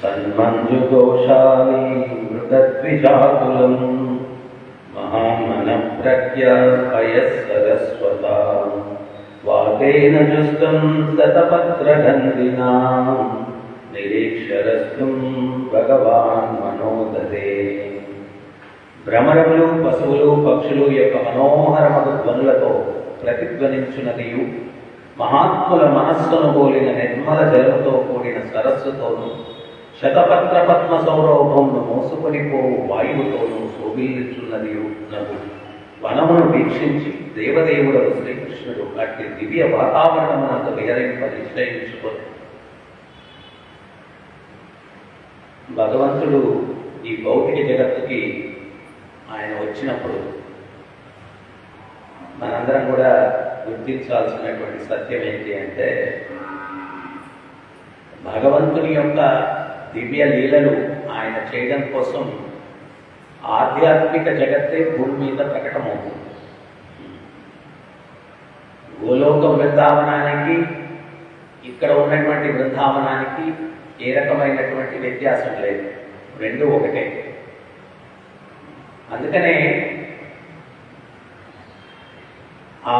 సన్మంజుఘోషాలి మృతద్విజాకులం మహామనఃప్రజ్ఞాపయస్సరస్వతా వాతేన జుస్తం శతపత్రగంధినా నిరీక్షరస్తుం భగవాన్ మనోదదే. భ్రమరములు, పశువులు, పక్షులు యొక్క మనోహరమగు ధ్వనులతో ప్రతిధ్వనించున్నదియు మహాత్ముల మనస్సును పోలిన నిర్మల జలముతో కూడిన సరస్సుతోనూ శతపత్ర పద్మ సౌరభమును మోసుకొనిపోవు వాయువుతోనూ శోభిల్లుచున్నదియు నగు వనమును వీక్షించి దేవదేవుడు శ్రీకృష్ణుడు అట్టి దివ్య వాతావరణమునందు విహరింప నిశ్చయించుకొని భగవంతుడు ఈ భౌతిక జగత్తుకి ఆయన వచ్చినప్పుడు మనందరం కూడా గుర్తించాల్సినటువంటి సత్యం ఏంటి అంటే, భగవంతుని యొక్క దివ్య లీలలు ఆయన చేయడం కోసం ఆధ్యాత్మిక జగత్తే భూమి మీద ప్రకటమవుతుంది. గోలోక బృందావనానికి ఇక్కడ ఉన్నటువంటి బృందావనానికి ఏ రకమైనటువంటి వ్యత్యాసం లేదు, రెండు ఒకటే. అందుకనే ఆ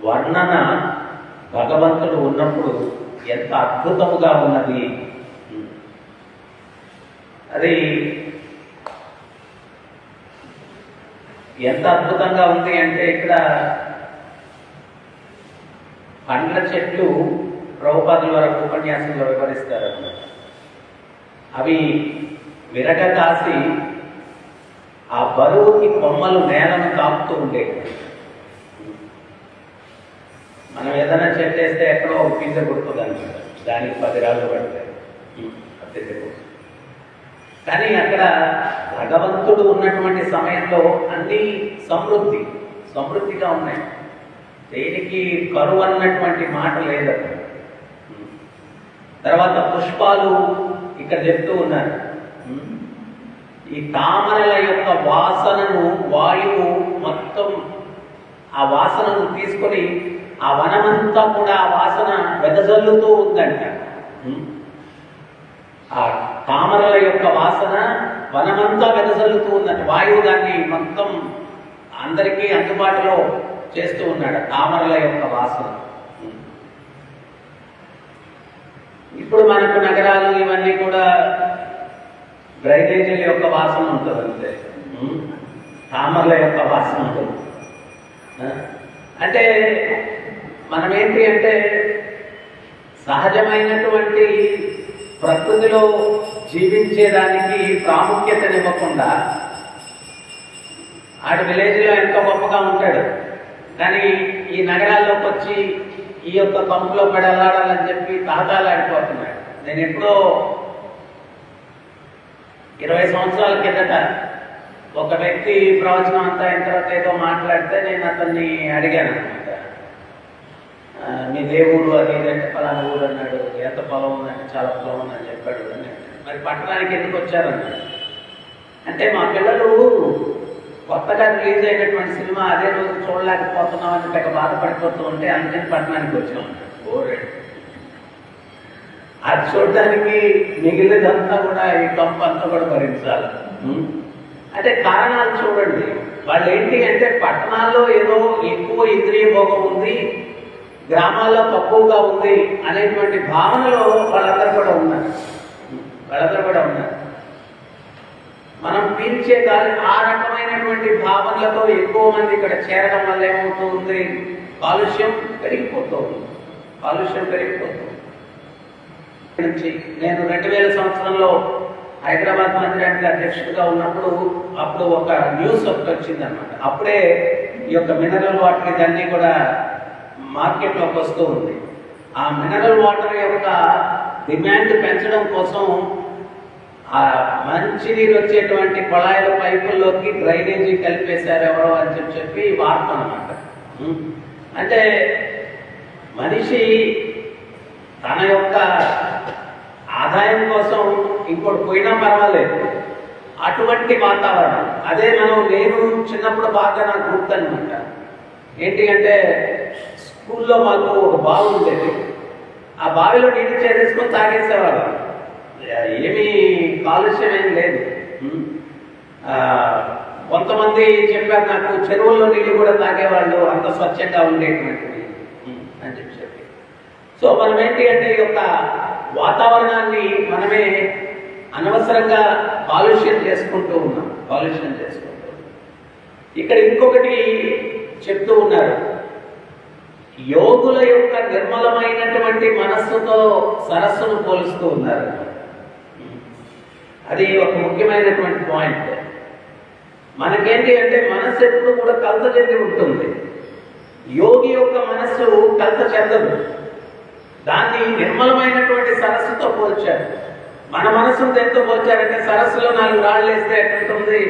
వర్ణన భగవంతుడు ఉన్నప్పుడు ఎంత అద్భుతముగా ఉన్నది. అది ఎంత అద్భుతంగా ఉంది అంటే, ఇక్కడ పండ్ల చెట్లు ప్రభుపాదుల వరకు ఉపన్యాసంలో వివరిస్తారన్నమాట. అవి విరగ కాసి ఆ బరువుకి కొమ్మలు నేలను తాకుతూ ఉండేవి. మనం ఏదైనా చెట్టేస్తే ఎక్కడో ఒక పింజ కొడుతుంది అనమాట, దానికి 10 రాళ్ళు పడతాయి. కానీ అక్కడ భగవంతుడు ఉన్నటువంటి సమయంలో అన్నీ సమృద్ధిగా ఉన్నాయి. దేనికి కరువు అన్నటువంటి మాట లేదు. తర్వాత పుష్పాలు ఇక్కడ చెప్తూ ఉన్నారు. ఈ తామరల యొక్క వాసనను వాయువు మొత్తం ఆ వాసనను తీసుకొని ఆ వనమంతా కూడా ఆ వాసన వెదజల్లుతూ ఉందంట. ఆ తామరల యొక్క వాసన వనమంతా వెదజల్లుతూ ఉందంట. వాయువు దాన్ని మొత్తం అందరికీ అందుబాటులో చేస్తూ ఉన్నాడు, తామరల యొక్క వాసన. ఇప్పుడు మనకు నగరాలు ఇవన్నీ కూడా డ్రైనేజీల యొక్క వాసన ఉంటుంది, అంతే. తామరల యొక్క వాసన ఉంటుంది. అంటే మనం ఏంటి అంటే, సహజమైనటువంటి ప్రకృతిలో జీవించేదానికి ప్రాముఖ్యతనివ్వకుండా ఆడు విలేజ్లో ఎంతో గొప్పగా ఉంటాడు, కానీ ఈ నగరాల్లోకి వచ్చి ఈ యొక్క పంపులో పడలాడాలని చెప్పి తాతాలాడిపోతున్నాడు. నేను ఎప్పుడో 20 సంవత్సరాల కిందట ఒక వ్యక్తి ప్రవచనం అంతా అయిన తర్వాత ఏదో మాట్లాడితే నేను అతన్ని అడిగాను అనమాట, మీ దేవుడు అది ఇదంటే ఫలానా ఊరు అన్నాడు. ఎంత పొలం ఉందంటే చాలా పొలం ఉందని చెప్పాడు. మరి పట్టణానికి ఎందుకు వచ్చారన్నాడు. అంటే మా పిల్లలు కొత్తగా రిలీజ్ అయినటువంటి సినిమా అదే రోజు చూడలేకపోతున్నాం అని తెగ బాధపడిపోతూ ఉంటే అందుకని పట్టణానికి వచ్చాం. అది చూడడానికి మిగిలినంతా కూడా ఈ కంప అంతా కూడా భరించాలి. అంటే కారణాలు చూడండి. వాళ్ళు ఏంటి అంటే, పట్టణాల్లో ఏదో ఎక్కువ ఇంద్రియ భోగం ఉంది, గ్రామాల్లో తక్కువగా ఉంది అనేటువంటి భావనలో వాళ్ళందరూ కూడా ఉన్నారు. మనం పీల్చే గాలి ఆ రకమైనటువంటి భావనలతో ఎక్కువ మంది ఇక్కడ చేరడం వల్ల ఏమవుతుంది, కాలుష్యం పెరిగిపోతూ ఉంది. నేను 2000 సంవత్సరంలో హైదరాబాద్ మందిరానికి అధ్యక్షుడిగా ఉన్నప్పుడు అప్పుడు ఒక న్యూస్ ఒకటి వచ్చిందనమాట. అప్పుడే ఈ యొక్క మినరల్ వాటర్ ఇదన్నీ కూడా మార్కెట్లోకి వస్తూ ఉంది. ఆ మినరల్ వాటర్ యొక్క డిమాండ్ పెంచడం కోసం ఆ మంచినీరు వచ్చేటువంటి కొళాయిల పైపుల్లోకి డ్రైనేజీ కలిపేశారు ఎవరో అని చెప్పి వార్త అన్నమాట. అంటే మనిషి తన యొక్క ఆదాయం కోసం ఇంకోటి పోయినా పర్వాలేదు, అటువంటి వాతావరణం. అదే నేను చిన్నప్పుడు బాగా నాకు గుర్తనమాట. ఏంటి అంటే, స్కూల్లో మాకు ఒక బావి ఉండేది. ఆ బావిలో నీళ్ళు చేసేసుకొని తాగేసేవాళ్ళం. ఏమీ కాలుష్యం ఏం లేదు. కొంతమంది చెప్పారు నాకు, చెరువుల్లో నీళ్ళు కూడా తాగేవాళ్ళు, అంత స్వచ్ఛంగా ఉండేటువంటివి అని చెప్పి. సో మనం ఏంటి అంటే ఈ యొక్క వాతావరణాన్ని మనమే అనవసరంగా కాలుష్యం చేసుకుంటూ ఉన్నాం. ఇక్కడ ఇంకొకటి చెప్తూ ఉన్నారు, యోగుల యొక్క నిర్మలమైనటువంటి మనస్సుతో సరస్సును పోలుస్తూ ఉన్నారు. అది ఒక ముఖ్యమైనటువంటి పాయింట్. మనకేంటి అంటే మనస్సు ఎప్పుడు కూడా కలత చెంది ఉంటుంది. యోగి యొక్క మనస్సు కలత చెందదు. దాన్ని నిర్మలమైనటువంటి సరస్సుతో పోల్చారు. మన మనస్సును దేంతో పోల్చారంటే, సరస్సులో 4 రాళ్ళు వేస్తే ఎట్లుంటుంది,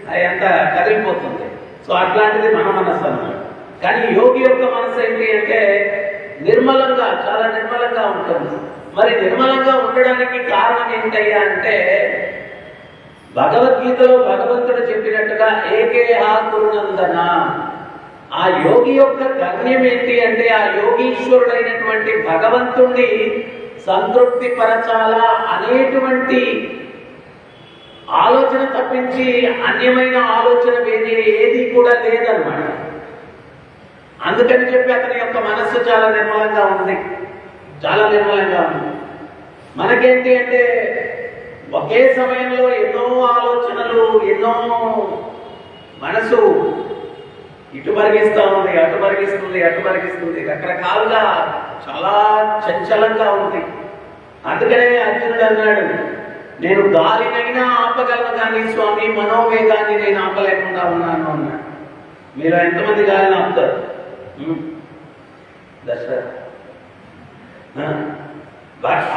అది అంత కదిలిపోతుంది. సో అట్లాంటిది మన మనస్సు అన్నమాట. కానీ యోగి యొక్క మనస్సు ఏంటి అంటే నిర్మలంగా, చాలా నిర్మలంగా ఉంటుంది. మరి నిర్మలంగా ఉండడానికి కారణం ఏంటయ్యా అంటే, భగవద్గీతలో భగవంతుడు చెప్పినట్టుగా ఏకేహా గురునందన, ఆ యోగి యొక్క గమ్యం ఏంటి అంటే, ఆ యోగీశ్వరుడైనటువంటి భగవంతుణ్ణి సంతృప్తి పరచాలా అనేటువంటి ఆలోచన తప్పించి అన్యమైన ఆలోచన ఏది కూడా లేదన్నమాట. అందుకని చెప్పి అతని యొక్క మనస్సు చాలా నిర్మలంగా ఉంది. మనకేంటి అంటే ఒకే సమయంలో ఎన్నో ఆలోచనలు, ఎన్నో మనసు ఇటు పరిగిస్తూ ఉంది, అటు పరిగిస్తుంది, రకరకాలుగా చాలా చంచలంగా ఉంది. అందుకనే అర్జునుడు అన్నాడు, నేను గాలినైనా ఆపగలను కానీ స్వామి మనోవేగాన్ని నేను ఆపలేకుండా ఉన్నాను అన్నాడు. మీరు ఎంతమంది గాలిని ఆపుతారు?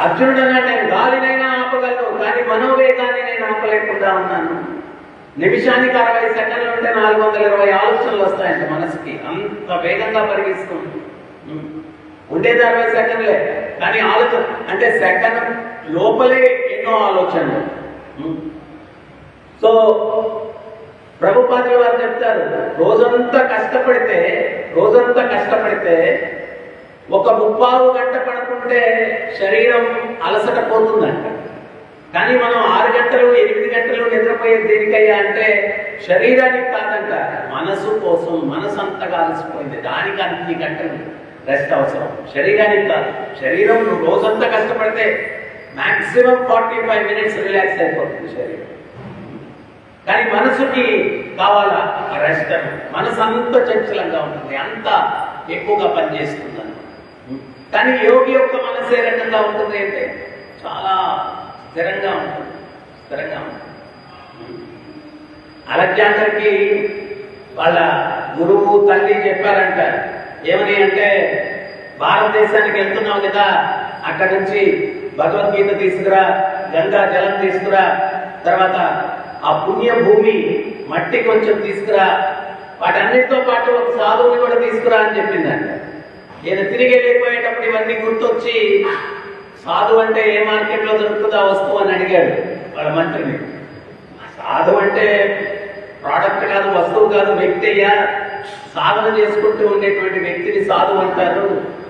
అర్జునుడు అన్నాడు, నేను గాలినైనా ఆపగలను కానీ మనోవేగాన్ని నేను ఆపలేకుండా ఉన్నాను. నిమిషానికి 60 సెకండ్లు ఉంటే 420 ఆలోచనలు వస్తాయంట మనసుకి. అంత వేగంగా పరిగిస్తుంది. ఉండేది 60 సెకండ్లే, కానీ ఆలోచన అంటే సెకండ్ లోపలే ఎన్నో ఆలోచనలు. సో ప్రభుపాదులు వారు చెప్తారు, రోజంతా కష్టపడితే ఒక 3/4 గంట పడుకుంటే శరీరం అలసట పోతుందంట. కానీ మనం 6 గంటలు 8 గంటలు నిద్రపోయేది దేనికయ్యా అంటే శరీరానికి కాదంట, మనసు కోసం. మనసు అంతగా అలసిపోయింది, దానికి అన్ని గంటలు రెస్ట్ అవసరం, శరీరానికి కాదు. శరీరం నువ్వు రోజంతా కష్టపడితే మాక్సిమం 45 మినిట్స్ రిలాక్స్ అయిపోతుంది శరీరం. కానీ మనసుకి కావాలా రెస్ట్. మనసు అంత చంచలంగా ఉంటుంది, అంత ఎక్కువగా పనిచేస్తుంది. కానీ యోగి యొక్క మనసు ఏ రకంగా ఉంటుంది అంటే చాలా స్థిరంగా ఉంటుంది. అలెగ్జాండర్కి వాళ్ళ గురువు తల్లి చెప్పారంట, ఏమని అంటే, భారతదేశానికి వెళ్తున్నావు కదా, అక్కడి నుంచి భగవద్గీత తీసుకురా, గంగా జలం తీసుకురా, తర్వాత ఆ పుణ్య భూమి మట్టి కొంచెం తీసుకురా, వాటన్నిటితో పాటు ఒక సాధువుని కూడా తీసుకురా అని చెప్పిందంట. ఈయన తిరిగి వెళ్ళిపోయేటప్పుడు ఇవన్నీ గుర్తొచ్చి, సాధు అంటే ఏ మార్కెట్లో దొరుకుతుందా వస్తువు అని అడిగాడు వాళ్ళ మంత్రిని. సాధు అంటే ప్రోడక్ట్ కాదు, వస్తువు కాదు, వ్యక్తి అయ్యా. సాధన చేసుకుంటూ ఉండేటువంటి వ్యక్తిని సాధు అంటారు,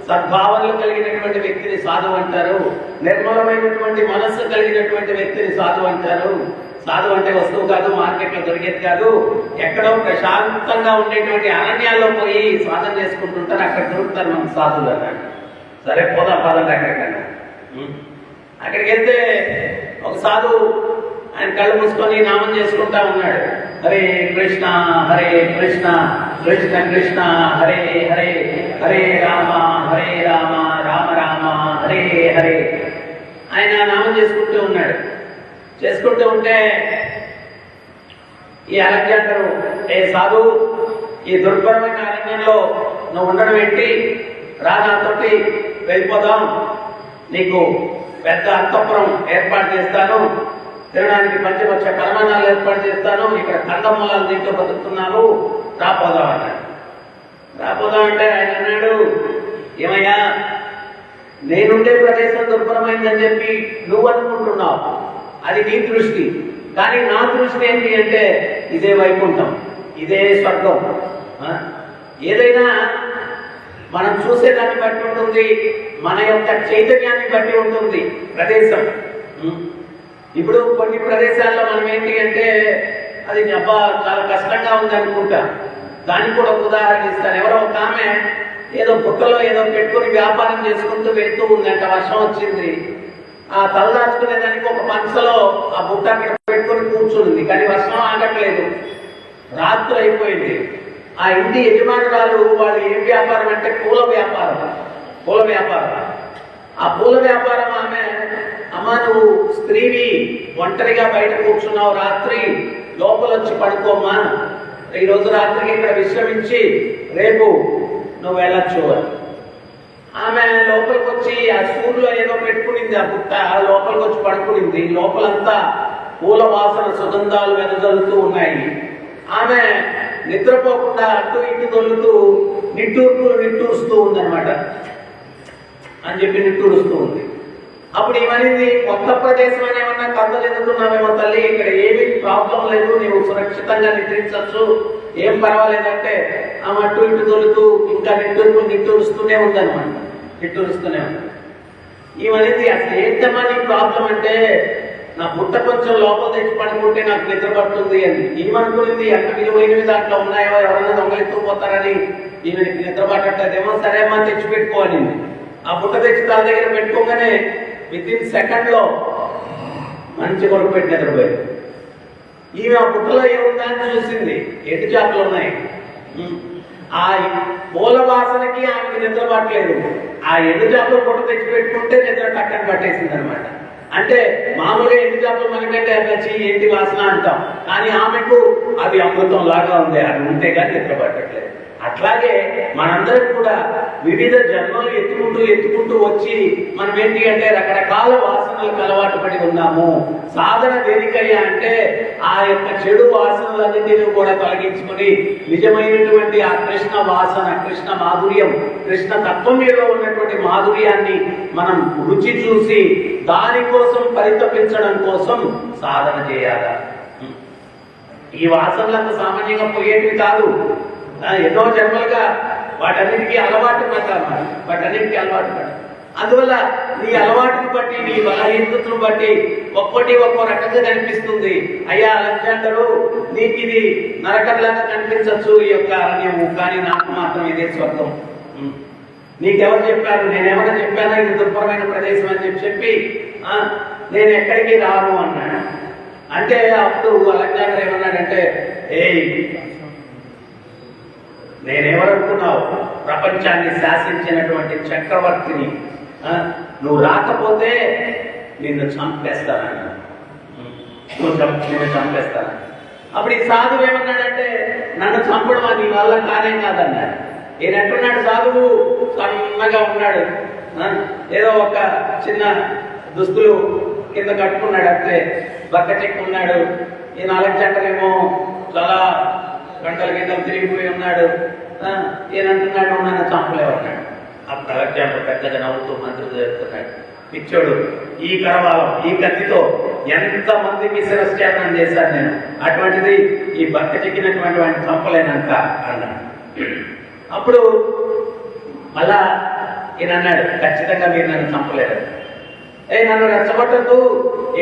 సద్భావనలు కలిగినటువంటి వ్యక్తిని సాధు అంటారు, నిర్మలమైనటువంటి మనస్సు కలిగినటువంటి వ్యక్తిని సాధు అంటారు. సాధు అంటే వస్తువు కాదు, మార్కెట్లో దొరికేది కాదు, ఎక్కడో ప్రశాంతంగా ఉండేటువంటి అరణ్యాల్లో పోయి సాధన చేసుకుంటుంటారు, అక్కడ దొరుకుతారు మనకు సాధులు అన్నాడు. సరే పోదాం పదండి అక్కడికన్నా. అక్కడికి వెళ్తే ఒక సాధువు ఆయన కళ్ళు మూసుకొని నామం చేసుకుంటా ఉన్నాడు. హరే కృష్ణ కృష్ణ కృష్ణ హరే హరే, హరే రామ రామ రామ హరే హరే. ఆయన నామం చేసుకుంటూ ఉన్నాడు. చేసుకుంటూ ఉంటే ఈ అలెగ్జాండరు, ఏ సాధు, ఈ దుర్భరమైన అరణ్యంలో నువ్వు ఉండడం ఏంటి, రా నాతోటి వెళ్ళిపోదాం, నీకు పెద్ద అంతఃపురం ఏర్పాటు చేస్తాను, తినడానికి పంచపక్ష పరమాణాలు ఏర్పాటు చేస్తాను, ఇక్కడ కందమూలాలు దీంట్లో బతుకుతున్నావు, రాపోదాం అన్నాడు. రాపోదాం అంటే ఆయన అన్నాడు, ఏమయ్యా, నేనుండే ప్రదేశం దుర్భరమైందని చెప్పి నువ్వు అనుకుంటున్నావు, అది నీ దృష్టి. కానీ నా దృష్టి ఏంటి అంటే ఇదే వైకుంఠం, ఇదే స్వర్గం. ఏదైనా మనం చూసేదాన్ని బట్టి ఉంటుంది, మన యొక్క చైతన్యాన్ని బట్టి ఉంటుంది ప్రదేశం. ఇప్పుడు కొన్ని ప్రదేశాల్లో మనం ఏంటి అంటే అది అబ్బా చాలా కష్టంగా ఉంది అనుకుంటా. దానికి కూడా ఒక ఉదాహరణ ఇస్తాను. ఎవరో ఒక ఆమె ఏదో బుట్టలో ఏదో పెట్టుకుని వ్యాపారం చేసుకుంటూ వెళ్తూ ఉందంట. వర్షం వచ్చింది. ఆ తలదాచుకునేదానికి ఒక పంచలో ఆ బుట్ట అక్కడ పెట్టుకుని కూర్చుంది. కానీ వర్షం ఆగట్లేదు. రాత్రి అయిపోయింది. ఆ ఇంటి యజమానురాలు వాళ్ళు ఏం వ్యాపారం అంటే పూల వ్యాపారం. ఆ పూల వ్యాపారం ఆమె, అమ్మ నువ్వు స్త్రీవి, ఒంటరిగా బయట కూర్చున్నావు, రాత్రి లోపల వచ్చి పడుకోమ్మా, ఈరోజు రాత్రికి ఇక్కడ విశ్రమించి రేపు నువ్వు వెళ్ళొచ్చు అని. ఆమె లోపలికి వచ్చి ఆ సూర్యులో ఏదో పెట్టుకునింది ఆ బుట్ట, లోపలికి వచ్చి పడుకునింది. లోపలంతా పూల వాసన సుగంధాలు వెదజల్లుతూ ఉన్నాయి. ఆమె నిద్రపోకుండా అటు ఇటు దొల్లుతూ నిట్టూరుస్తూ ఉందన్నమాట. అని చెప్పి నిట్టూరుస్తూ ఉంది. అప్పుడు ఏమనింది, కొత్త ప్రదేశం అని ఏమన్నా కథలు ఎదుగుతున్నావేమో తల్లి, ఇక్కడ ఏమీ ప్రాబ్లం లేదు, నీవు సురక్షితంగా నిద్రించవచ్చు, ఏం పర్వాలేదంటే ఆమె అటు ఇటు దొలుతూ ఇంకా నిట్టూరుస్తూనే ఉందన్నమాట. నిట్టూరుస్తూనే ఉంది. ఏమనింది, అసలు ఏంటమ్మా నీ ప్రాబ్లం అంటే, నా బుట్ట కొంచెం లోపల తెచ్చి పడుకుంటే నాకు నిద్ర పడుతుంది అని. ఏమనుకునింది, ఎంత విలువైనవి దాంట్లో ఉన్నాయో, ఎవరైనా దొంగలెత్తుకుపోతారని ఈమెకి నిద్ర పట్టట్లేదేమో. సరే అమ్మా తెచ్చి పెట్టుకోవాలింది. ఆ బుట్ట తెచ్చి తల దగ్గర పెట్టుకోగానే వితిన్ సెకండ్ లో మంచి కొడుకు పెట్టి నిద్రపోయింది. ఈమె ఆ బుట్టలో ఏముందా అని చూసింది. ఎండు చేపలు ఉన్నాయి. ఆ పూల వాసనకి ఆమెకి నిద్ర పట్టలేదు. ఆ ఎండు చేపల బుట్ట తెచ్చి పెట్టుకుంటే నిద్ర టక్కని పట్టేసింది అనమాట. అంటే మామూలుగా ఎండు చేపలు మనకంటే వచ్చి ఏంటి వాసన అంటాం, కానీ ఆమెకు అది అమృతం లాగా ఉంది. అది ఉంటే కానీ నిద్ర పట్టట్లేదు. అట్లాగే మనందరం కూడా వివిధ జన్మలు ఎత్తుకుంటూ వచ్చి మనం ఏంటి అంటే రకరకాల వాసనలకు అలవాటు పడి ఉన్నాము. సాధన దేనికయ్యా అంటే ఆ యొక్క చెడు వాసనలన్నింటినీ కూడా తొలగించుకుని నిజమైనటువంటి ఆ కృష్ణ వాసన, కృష్ణ మాధుర్యం, కృష్ణ తత్వం మీద ఉన్నటువంటి మాధుర్యాన్ని మనం రుచి చూసి దానికోసం పరితపించడం కోసం సాధన చేయాలి. ఈ వాసనలకు సామాన్యంగా పోయేటివి కాదు. ఎన్నో జన్మలుగా వాటన్నిటికీ అలవాటు పడ్డారు. అందువల్ల నీ అలవాటుని బట్టి, నీ బలహీనతను బట్టి ఒక్కో రకంగా కనిపిస్తుంది. అయ్యా అలెగ్జాండరు, నీకు ఇది నరకంలాగా కనిపించవచ్చు ఈ యొక్క అరణ్యము, కానీ నాకు మాత్రం ఇదే స్వర్గం. నీకెవరు చెప్పారు? నేనేమన్నా చెప్పానా ఇది దుర్భరమైన ప్రదేశం అని చెప్పి నేను ఎక్కడికి రాను అన్నాడు. అంటే అప్పుడు అలెగ్జాండర్ ఏమన్నాడంటే, నేనేమనుకున్నావు, ప్రపంచాన్ని శాసించినటువంటి చక్రవర్తిని, నువ్వు రాకపోతే నిన్ను చంపేస్తానన్నా. నిన్ను చంపేస్తాను. అప్పుడు ఈ సాధువు ఏమన్నాడంటే, నన్ను చంపడం నీ వల్ల కానే కాదన్నాడు. ఈయనంటున్నాడు, సాధువు సన్నగా ఉన్నాడు, ఏదో ఒక చిన్న దుస్తులు కింద కట్టుకున్నాడు, అంతే బక్క చెక్కున్నాడు. ఈయన అలెగ్జాండర్ ఏమో చాలా గంటలు తిరిగిపోయి ఉన్నాడు. ఈయనంటున్నాడు, నన్ను చంపలేవన్నాడు. అప్పుడు అలెగ్జాండర్ పెద్దగా నవ్వుతూ మంత్రులు చెప్తున్నాడు, పిచ్చోడు, ఈ కరవాలం, ఈ కత్తితో ఎంతమందికి శిరశ్చేదనం చేశాను నేను, అటువంటిది ఈ బక్క చెక్కినటువంటి వాడిని చంపలేనంట అన్నాడు. అప్పుడు మళ్ళా ఈయన అన్నాడు, ఖచ్చితంగా మీరు నన్ను చంపలేరు. నన్ను రెచ్చగొట్టద్దు,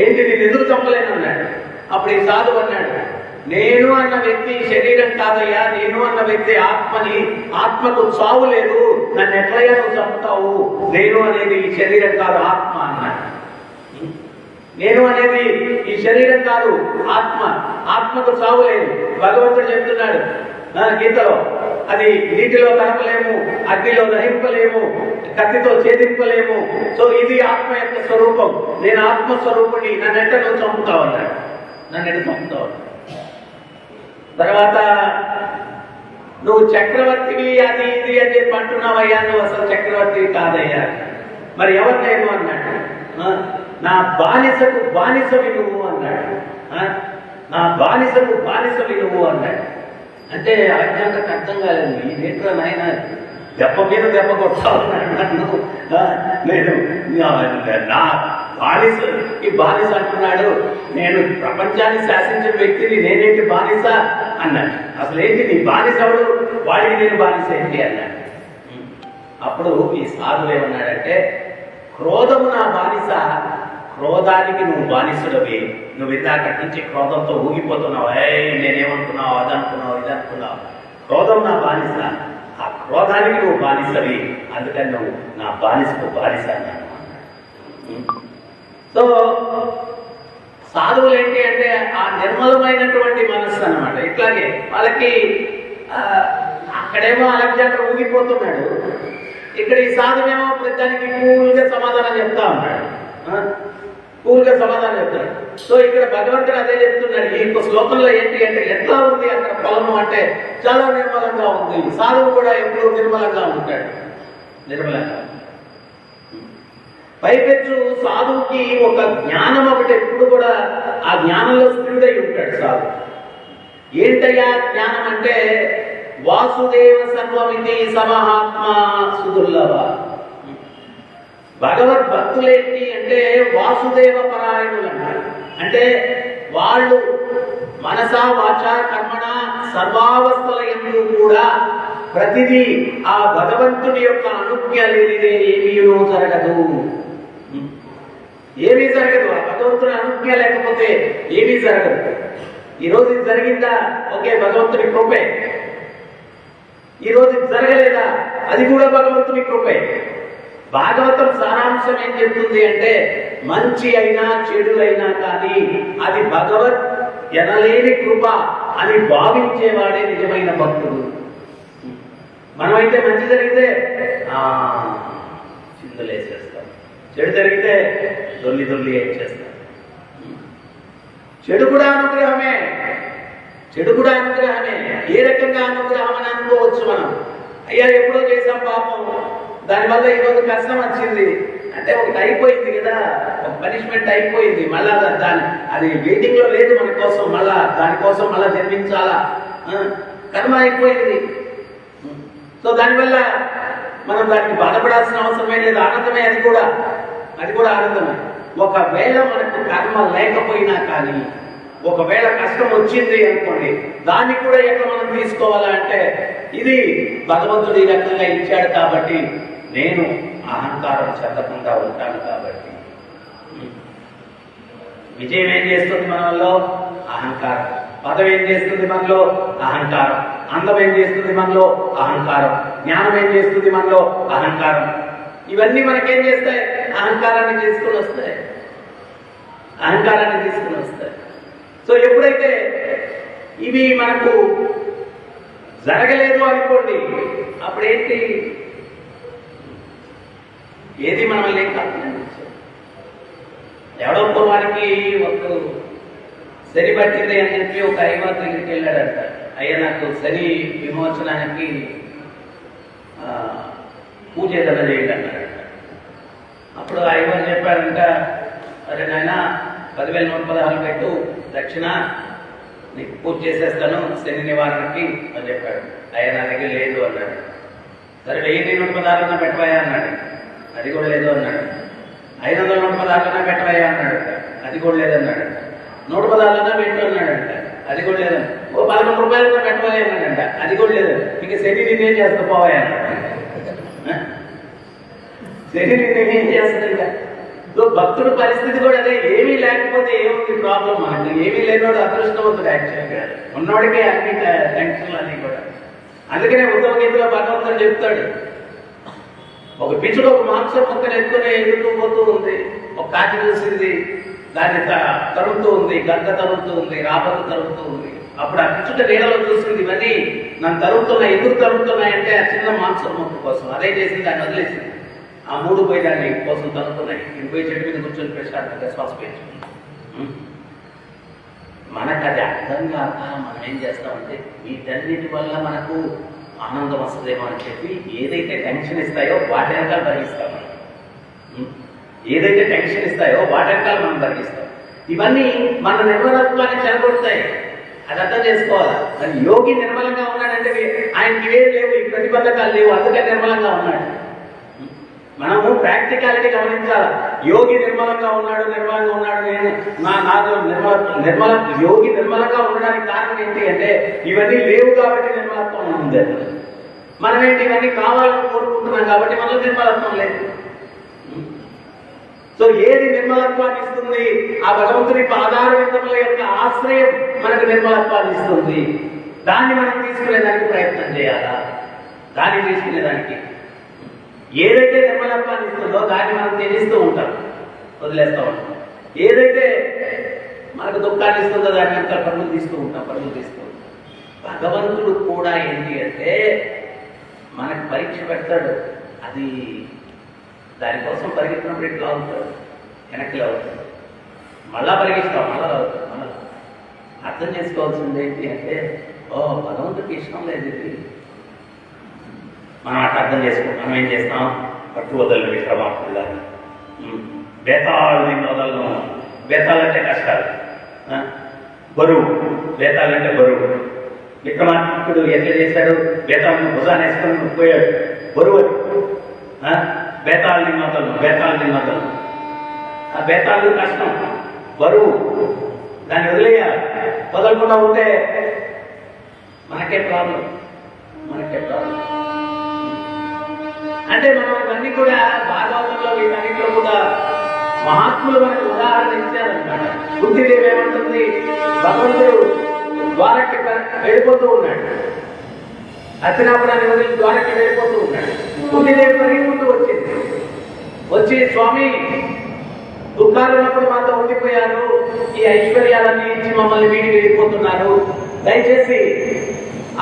ఏంటి నేను ఎందుకు చంపలేను అన్నాడు. అప్పుడు ఈ సాధువు అన్నాడు, నేను అన్న వ్యక్తి శరీరం కాదయ్యా, నేను అన్న వ్యక్తి ఆత్మని, ఆత్మకు చావు లేదు, నన్ను ఎట్లయ్యా నువ్వు చంపుతావు? నేను అనేది ఈ శరీరం కాదు, ఆత్మ అన్నాడు. నేను అనేది ఈ శరీరం కాదు, ఆత్మ, ఆత్మకు చావు లేదు. భగవంతుడు చెప్తున్నాడు గీతలో, అది నీటిలో కలపలేము, అగ్నిలో దహింపలేము, కత్తితో ఛేదింపలేము. సో ఇది ఆత్మ యొక్క స్వరూపం. నేను ఆత్మస్వరూపుని, నన్నెట్ట నువ్వు చంపుతావు అన్నాడు. నన్నెట్ట చంపుతావు? తర్వాత నువ్వు చక్రవర్తివి అది ఇది అని చెప్పి అంటున్నావయ్యా, నువ్వు అసలు చక్రవర్తివి కాదయ్యా. మరి ఎవరు నేను అన్నాడు. నా బానిసకు బానిసవి నువ్వు అన్నాడు. నా బానిసకు బానిసవి నువ్వు అన్నాడు. అంటే అలెగ్జాండర్కి అర్థం కాలేదు, ఇదేంట్రా నాయన దెబ్బ మీద దెబ్బ కొట్టావు నన్ను, నేను నా బానిస, ఈ బానిస అంటున్నాడు, నేను ప్రపంచాన్ని శాసించిన వ్యక్తిని, నేనేంటి బానిస అన్నాడు. అసలు ఏంటి నీ బానిసవుడు, వాడికి నేను బానిస ఏంటి అన్నాడు. అప్పుడు ఈ సాధువు ఏమన్నాడంటే, క్రోధము నా బానిస, క్రోధానికి నువ్వు బానిసుడవి. నువ్వు ఇందాకటి నుంచి క్రోధంతో ఊగిపోతున్నావు. నేనేమనుకున్నావు, అదనుకున్నావు, ఇదనుకున్నావు. క్రోధం నా బానిస. ఆ క్రోధానికి నువ్వు బానిసవి, అందుకని నువ్వు నా బానిసకు బానిస అన్నాను. సో సాధువులు ఏంటి అంటే ఆ నిర్మలమైనటువంటి మనస్సు అన్నమాట. ఇట్లాగే వాళ్ళకి అక్కడేమో అలెగ్జాండర్ ఊగిపోతున్నాడు, ఇక్కడ ఈ సాధువేమో ప్రతిదానికి కూల్గా సమాధానం చెప్తా ఉన్నాడు. కూల్గా సమాధానం చెప్తాడు. సో ఇక్కడ భగవంతుడు అదే చెప్తున్నాడు. ఈ శ్లోకంలో ఏంటి అంటే ఎట్లా ఉంది అక్కడ పొలము అంటే చాలా నిర్మలంగా ఉంది. సాధువు కూడా ఎప్పుడు నిర్మలంగా ఉంటాడు, నిర్మలంగా. పైపెచ్చు సాధువుకి ఒక జ్ఞానం ఒకటి ఎప్పుడు కూడా ఆ జ్ఞానంలో స్థిరుడై ఉంటాడు సాధువు. ఏంటయ్యా జ్ఞానం అంటే వాసుదేవ సర్వమితి సమహాత్మా సుదుర్లభ. భగవద్భక్తులేంటి అంటే వాసుదేవ పరాయణులు అంటారు. అంటే వాళ్ళు మనసా వాచా కర్మణ సర్వావస్థల యందు కూడా ప్రతిదీ ఆ భగవంతుని యొక్క అనుజ్ఞ లేనిదే ఏమీనూ జరగదు. ఏమీ జరగదు. ఆ భగవంతుని అనుజ్ఞ లేకపోతే ఏమీ జరగదు. ఈరోజు ఇది జరిగిందా, ఓకే, భగవంతుని కృపే. ఈరోజు ఇది జరగలేదా, అది కూడా భగవంతుని కృపే. భాగవతం సారాంశం ఏం చెప్తుంది అంటే మంచి అయినా చెడు అయినా కానీ అది భగవత్ ఎనలేని కృప అని భావించేవాడే నిజమైన భక్తుడు. మనమైతే మంచి జరిగితే చిందులేసేస్తాం, చెడు జరిగితే దొల్లి దొల్లి ఏం చేస్తాం. చెడు కూడా అనుగ్రహమే, చెడు కూడా అనుగ్రహమే. ఏ రకంగా అనుగ్రహం అని అనుకోవచ్చు మనం. అయ్యా ఎప్పుడో చేసాం పాపం, దానివల్ల ఈరోజు కష్టం వచ్చింది అంటే ఒకటి అయిపోయింది కదా, ఒక పనిష్మెంట్ అయిపోయింది. మళ్ళా దాని అది వెయిటింగ్ లో లేదు మన కోసం, మళ్ళా దానికోసం మళ్ళా జన్మించాలా, కర్మ అయిపోయింది. సో దానివల్ల మనం దానికి బాధపడాల్సిన అవసరమే లేదు, ఆనందమే. అది కూడా ఆనందమే. ఒకవేళ మనకు కర్మ లేకపోయినా కానీ ఒకవేళ కష్టం వచ్చింది అనుకోండి, దాన్ని కూడా ఎట్లా మనం తీసుకోవాలా అంటే ఇది భగవంతుడు ఈ రకంగా ఇచ్చాడు కాబట్టి నేను అహంకారం చెందకుండా ఉంటాను. కాబట్టి విజయం ఏం చేస్తుంది మనలో? అహంకారం. పదవి ఏం చేస్తుంది మనలో? అహంకారం. అందం ఏం చేస్తుంది మనలో? అహంకారం. జ్ఞానం ఏం చేస్తుంది మనలో? అహంకారం. ఇవన్నీ మనకేం చేస్తాయి? అహంకారాన్ని తీసుకుని వస్తాయి, అహంకారాన్ని తీసుకుని వస్తాయి. సో ఎప్పుడైతే ఇవి మనకు జరగలేదు అనుకోండి, అప్పుడేంటి? ఏది మనల్ని కాదు. ఎవడో పూర్వానికి ఒక శని పట్టింది అని చెప్పి ఒక అయ్యవారి దగ్గరికి వెళ్ళాడంట. అయ్యా నాకు శని విమోచనానికి పూజ ఏదైనా చేయండి అన్నాడంట. అప్పుడు అయ్యవారు చెప్పాడంట, అరే నాయన 10,116 పెట్టు దక్షిణ, నీకు పూజ చేసేస్తాను శని నివారణకి అని చెప్పాడు. అయ్యా నా దగ్గర లేదు అన్నాడు. సరే 1,116 పెట్టవయ్యా అన్నాడు. అది కూడా లేదు అన్నాడు. 516 పెట్టవయ్యా అన్నాడు. అది కూడా లేదన్నాడు. 116 పెట్టు అన్నాడంట. అది కూడా లేదండి. ఓ 11 రూపాయలతో పెట్టవయ్యా అన్నాడంట. అది కూడా లేదు. ఇక శని నేనేం చేస్తా పోవయ్యా అన్నాడు. శని నేనేం చేస్తుంది ఇంకా. సో భక్తుడు పరిస్థితి కూడా అదే. ఏమీ లేకపోతే ఏముంది ప్రాబ్లం? మనకు ఏమీ లేనివాడు అదృష్టవంతుడు. యాక్చువల్గా ఉన్నవాడికే అన్ని టెన్షన్లు అన్నీ కూడా. అందుకనే ఉత్తమ గీతలో భగవంతుడు చెప్తాడు, ఒక పిచ్చుడు ఒక మాంసం మొక్కను ఎత్తుకుని ఎదుర్కోపోతూ ఉంది. ఒక కాకి చూసింది, దాన్ని తరుగుతూ ఉంది, గంట తరుగుతూ ఉంది, రాబత్తు తరుగుతూ ఉంది. అప్పుడు ఆ పిచ్చుట నీడలో చూసింది, ఇవన్నీ నన్ను తరుగుతున్నాయి. ఎందుకు తరుగుతున్నాయంటే ఆ చిన్న మాంసం మొక్క కోసం. అదే చేసింది, దాన్ని వదిలేసింది. ఆ 3 పోయి దాన్ని కోసం తరుగుతున్నాయి. ఇది పోయి చెట్టు మీద కూర్చొని ప్రశాంతంగా శ్వాస పీల్చుకుంది. మనకు అది అర్థం కాక మనం ఏం చేస్తామంటే వీటన్నిటి వల్ల మనకు ఆనందం వస్తుందేమో అని చెప్పి ఏదైతే టెన్షన్ ఇస్తాయో వాటి వెనకాల భరిస్తాం. ఏదైతే టెన్షన్ ఇస్తాయో వాటి వెనకాల మనం భరిస్తాం. ఇవన్నీ మన నిర్మలత్వాన్ని చెడగొడతాయి. అది అర్థం చేసుకోవాలా. మరి యోగి నిర్మలంగా ఉన్నాడంటే ఆయనకి ఇవేం లేవు, ఈ ప్రతిబంధకాలు లేవు, అందుకని నిర్మలంగా ఉన్నాడు. మనము ప్రాక్టికాలిటీ గమనించాలి. యోగి నిర్మలంగా ఉన్నాడు, నేను నాకు నిర్మల యోగి నిర్మలంగా ఉండడానికి కారణం ఏంటి అంటే ఇవన్నీ లేవు కాబట్టి నిర్మలత్వం ఉంది. మనం ఏంటి ఇవన్నీ కావాలని కోరుకుంటున్నాం కాబట్టి మనలో నిర్మలత్వం లేదు. సో ఏది నిర్మలత్వాన్ని ఇస్తుంది? ఏమవుతుంది, ఆ భగవంతుని పాదారవిందముల యొక్క ఆశ్రయం మనకు నిర్మలత్వాన్ని ఇస్తుంది. దాన్ని మనం తీసుకునేదానికి ప్రయత్నం చేయాలా? దాన్ని తీసుకునేదానికి ఏదైతే నిర్మలత్వాన్ని ఇస్తుందో దాన్ని మనం త్యజిస్తూ ఉంటాం, వదిలేస్తూ ఉంటాం. ఏదైతే మనకు దుఃఖాన్ని ఇస్తుందో దాన్ని అంతా పరుగులు తీస్తూ ఉంటాం. భగవంతుడు కూడా ఏంటి అంటే మనకు పరీక్ష పెడతాడు. అది దానికోసం పరిగెత్తినప్పుడు ఇట్లా అవుతాడు, వెనక్కి అవుతాడు, మళ్ళా పరిగెత్తాం, మళ్ళా అవుతాడు. మళ్ళా అర్థం చేసుకోవాల్సింది ఏంటి అంటే, భగవంతుడికి ఇష్టం లేదు ఇది. మనం అట్లా అర్థం చేసుకుంటాం. మనం ఏం చేస్తాం, పట్టు వదలను విక్రమార్కుడుగా, బేతాళుని వదలను. బేతాళంటే కష్టాలు, బరువు. బేతాళంటే బరువు. విక్రమార్కుడు ఎట్లా చేశాడు, బేతాళుని భుజాన్ని వేసుకొని పోయాడు, బరువు అది. బేతాళుని మొదలు. ఆ బేతాళు కష్టం, బరువు, దాన్ని వదిలేయాలి. వదలకుండా ఉంటే మనకే ప్రాబ్లం. అంటే మనం ఇవన్నీ కూడా భాగవతంలో వీటన్నిటిలో కూడా మహాత్ములు మనకు ఉదాహరణ ఇచ్చారనమాట. బుద్ధిదేవి ఏమంటుంది, భగవంతుడు ద్వారకి వెళ్ళిపోతూ ఉన్నాడు, అచ్చినాపురాన్ని వదిలి ద్వారకి వెళ్ళిపోతూ ఉన్నాడు. బుద్ధిదేవి పరిగెత్తుకుంటూ వచ్చి స్వామి, దుఃఖాలు ఉన్నప్పుడు మాతో ఉండిపోయారు, ఈ ఐశ్వర్యాలన్నీ ఇచ్చి మమ్మల్ని వీడికి వెళ్ళిపోతున్నారు, దయచేసి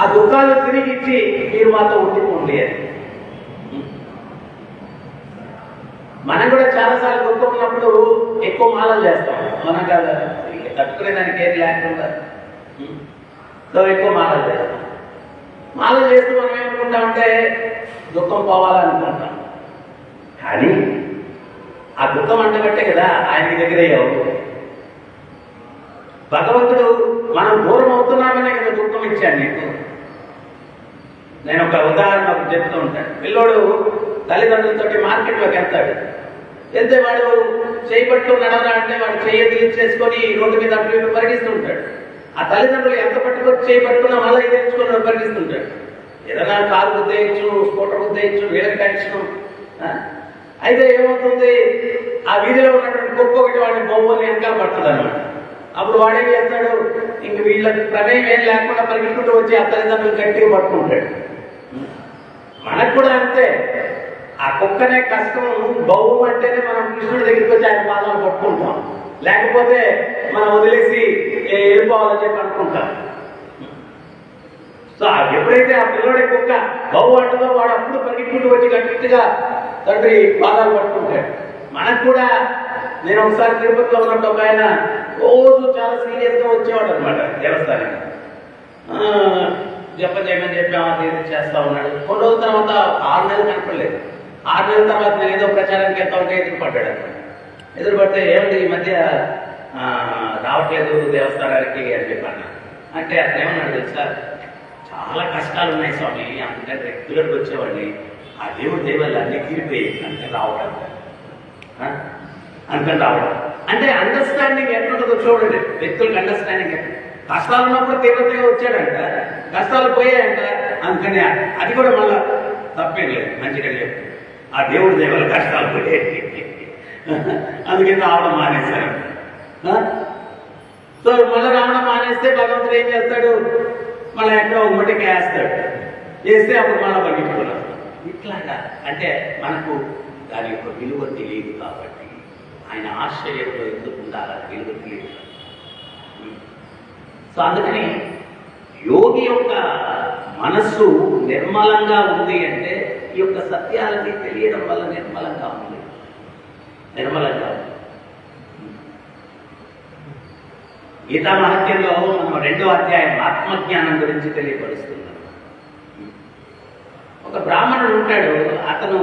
ఆ దుఃఖాలు తిరిగి ఇచ్చి మీరు మాతో ఉండిపోండి అని. మనం కూడా చాలాసార్లు దుఃఖం ఉన్నప్పుడు ఎక్కువ మాలలు చేస్తాం. మనం కాదు తట్టుకునేదానికి ఏది లేకుండా ఎక్కువ మాలలు చేస్తాం. మాలలు చేస్తూ మనం ఏమనుకుంటామంటే దుఃఖం పోవాలనుకుంటాం. కానీ ఆ దుఃఖం అంటబట్టే కదా ఆయనకి దగ్గరయ్యావు. భగవంతుడు మనం దూరం అవుతున్నామనే కదా దుఃఖం ఇచ్చాడు నీకు. నేను ఒక ఉదాహరణ చెప్తూ ఉంటాను. పిల్లోడు తల్లిదండ్రులతో మార్కెట్లోకి వెళ్తే వాడు చేయబట్టు నడవరా అంటే వాడు చేసుకొని రోడ్డు మీద అటు పరిగిస్తుంటాడు. ఆ తల్లిదండ్రులు ఎంత పట్టుకొచ్చి చేయబట్టుకున్నా మళ్ళీ తెచ్చుకొని పరిగిస్తుంటాడు. ఏదైనా కారు గుద్దేయచ్చు, స్కూటర్ గుద్దేయచ్చు, వీళ్ళకి టెన్షన్. అయితే ఏమవుతుంది, ఆ వీధిలో ఉన్నటువంటి గొప్ప ఒకటి వాడిని బొమ్మని వెనకాల పడుతుంది అనమాట. అప్పుడు వాడేం చేస్తాడు, ఇంక వీళ్ళకి ప్రమేయం ఏం లేకుండా పరిగెత్తుకుంటూ వచ్చి ఆ తల్లిదండ్రులు గట్టిగా పట్టుకుంటాడు. మనకు కూడా అంతే. ఆ కుక్కనే కష్టం బౌ అంటేనే మనం కృష్ణుడి దగ్గరికి వచ్చి ఆయన పాదాలు పట్టుకుంటాం, లేకపోతే మనం వదిలేసి వెళ్ళిపోవాలని చెప్పి అనుకుంటాం. సో ఎప్పుడైతే ఆ పిల్లడి కుక్క బౌ అంటుందో వాడు అప్పుడు పరిగెత్తుకుంటూ వచ్చి గట్టిగా తండ్రి పాదాలు పట్టుకుంటాడు. మనకు కూడా నేను ఒకసారి తిరుపతిలో ఉన్నట్టు ఒక ఆయన రోజు చాలా సీరియస్గా వచ్చేవాడు అనమాట దేవస్థానానికి. జపం చేయమని చెప్పాము, అది చేస్తా ఉన్నాడు. కొన్ని రోజుల తర్వాత 6 నెలలు కనపడలేదు. 6 నెలల తర్వాత నేను ఏదో ప్రచారానికి వెళ్తా ఉంటే ఎదురుపడ్డాడు అనమాట. ఎదురుపడితే ఏమంటే ఈ మధ్య రావట్లేదు దేవస్థానానికి అని చెప్పాను. అంటే అతను ఏమన్నాడు తెలుసా, చాలా కష్టాలు ఉన్నాయి స్వామి, అందుకని రెగ్యులర్గా వచ్చేవాడిని, ఆ దేవుడి దేవాళ్ళు అన్నీ తీరిపోయి అందుకని రావడం. అంటే అండర్స్టాండింగ్ ఎట్లుంటుందో చూడండి, వ్యక్తులకు అండర్స్టాండింగ్ ఎట్లా. కష్టాలు ఉన్నప్పుడు తీవ్రతగా వచ్చాడంట, కష్టాలు పోయాయంట, అందుకని అది కూడా మళ్ళా తప్పేం లేదు, మంచిగా చెప్పు. ఆ దేవుడి దేవాల కష్టాలు పోయాయి, అందుకని రావడం మానేశారు. సో మళ్ళీ రావడం మానేస్తే భగవంతుడు ఏం చేస్తాడు, మళ్ళీ ఎక్కడో ఉమ్మటికి వేస్తే అప్పుడు మళ్ళీ పట్టించుకున్నాం. ఇట్లాగా అంటే మనకు దాని యొక్క విలువ తెలియదు కాబట్టి, ఆయన ఆశ్చర్యంలో ఎందుకు ఉండాలని విలువ తెలియదు. సో అందుకని యోగి యొక్క మనస్సు నిర్మలంగా ఉంది అంటే ఈ యొక్క సత్యాలని తెలియడం వల్ల నిర్మలంగా ఉంది. గీతా మహత్యంలో మనం 2వ అధ్యాయం ఆత్మజ్ఞానం గురించి తెలియపరుస్తున్నాం. ఒక బ్రాహ్మణుడు ఉంటాడు, అతను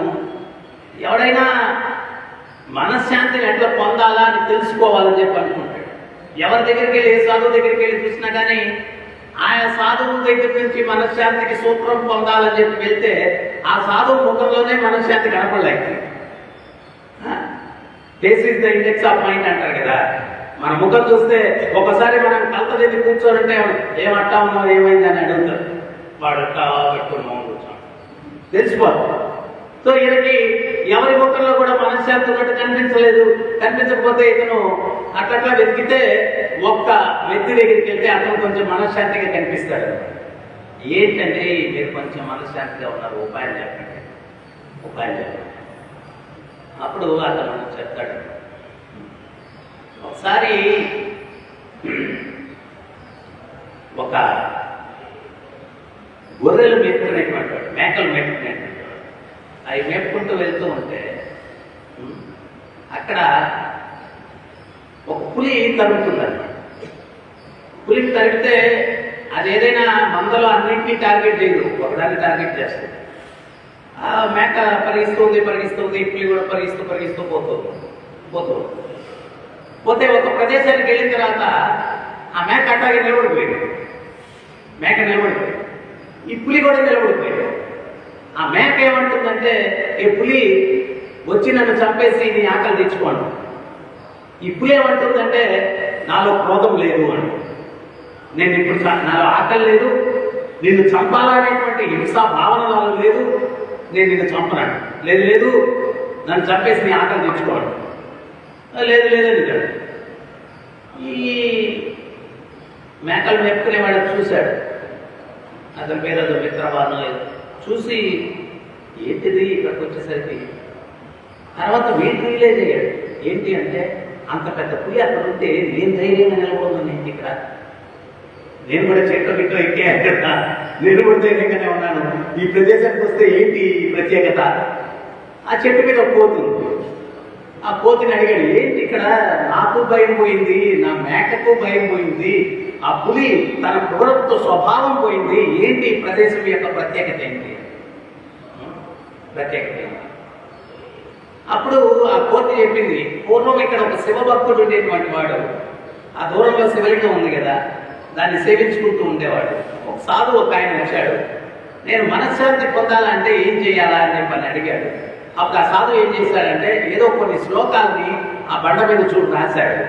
ఎవడైనా మనశ్శాంతిని ఎట్లా పొందాలా అని తెలుసుకోవాలని చెప్పి అనుకుంటాడు. ఎవరి దగ్గరికి వెళ్ళి, ఏ సాధువు దగ్గరికి వెళ్ళి చూసినా కానీ ఆయా సాధువుల దగ్గర నుంచి మనశ్శాంతికి సూత్రం పొందాలని చెప్పి వెళ్తే ఆ సాధువు ముఖంలోనే మనశ్శాంతి కనపడలేదు. This is the index of mind అంటారు కదా. మన ముఖం చూస్తే ఒకసారి మనం కలత దగ్గర కూర్చోనంటే ఏమంటా ఉన్నావు, ఏమైంది అని అడుగుతారు. వాడు అట్లా పెట్టుకుని మౌనం కూర్చోండి, తెలిసిపోతుంది. సో ఈయనకి ఎవరి ముఖంలో కూడా మనశ్శాంతి ఉన్నట్టు కనిపించలేదు. కనిపించకపోతే ఇతను అట్లా వెతికితే ఒక్క వ్యక్తి దగ్గరికి వెళ్తే అతను కొంచెం మనశ్శాంతిగా కనిపిస్తాడు. ఏంటంటే మీరు కొంచెం మనశ్శాంతిగా ఉన్నారు, ఉపాయం చెప్పండి, ఉపాయం చెప్పండి. అప్పుడు అతను చెప్తాడు. ఒకసారి ఒక గొర్రెలు మేపుకునేటువంటి వాడు, మేకలు మేపుకునేటువంటి వాడు, అవి మేపుకుంటూ వెళ్తూ ఉంటే అక్కడ ఒక పులి తరుగుతుందన్నమాట. పులిని తరిగితే అది ఏదైనా మందలో అన్నింటినీ టార్గెట్ చేయదు, ఒకదాన్ని టార్గెట్ చేస్తుంది. ఆ మేక పరిగిస్తుంది, పులి కూడా పరిగిస్తూ పోతుంది. పోతే ఒక ప్రదేశానికి వెళ్ళిన తర్వాత ఆ మేక అట్లాగే నిలబడిపోయింది. ఈ పులి కూడా నిలబడిపోయింది. ఆ మేక ఏమంటుందంటే, ఈ పులి వచ్చి నన్ను చంపేసి నీ ఆకలి తెచ్చుకోండి. ఈ పులి ఏమంటుందంటే, నాలో క్రోధం లేదు అని, నేను ఇప్పుడు నాలో ఆకలి లేదు, నిన్ను చంపాలనేటువంటి హింసా భావన నాలో లేదు, నేను నిన్ను చంపనాను. లేదు నన్ను చంపేసి నీ ఆకలి తెచ్చుకోండి. లేదని ఈ మేకలు మేపుకునేవాడు చూశాడు. అతని పేరు అది మిత్రబాను. చూసి ఏంటిది ఇక్కడికి వచ్చేసరికి తర్వాత వీడు రియలైజ్ అయ్యాడు. ఏంటి అంటే, అంత పెద్ద పులి అక్కడ ఉంటే నేను ధైర్యంగా నిలబడుతున్నాను ఏంటి ఇక్కడ, నేను కూడా చెట్టు ఎక్కాను కదా, నేను కూడా ధైర్యంగానే ఉన్నాను. ఈ ప్రదేశానికి వస్తే ఏంటి ప్రత్యేకత? ఆ చెట్టు మీద పోతుంది. ఆ కోతిని అడిగాడు, ఏంటి ఇక్కడ నాకు భయం పోయింది, నా మేకకు భయం పోయింది, ఆ పులి తన క్రూరత్వ స్వభావం పోయింది, ఏంటి ప్రదేశం యొక్క ప్రత్యేకత ఏంటి? అప్పుడు ఆ కోతి చెప్పింది, పూర్వం ఇక్కడ ఒక శివభక్తుడు ఉండేటువంటి వాడు, ఆ దూరంలో శివలింగం ఉంది కదా, దాన్ని సేవించుకుంటూ ఉండేవాడు. ఒక సాధువు ఒక ఆయన వచ్చాడు, నేను మనశ్శాంతి పొందాలంటే ఏం చేయాలా అని చెప్పని అడిగాడు. అప్పుడు ఆ సాధువు ఏం చేశాడంటే, ఏదో కొన్ని శ్లోకాలని ఆ బండ మీద చూడు రాశాడు.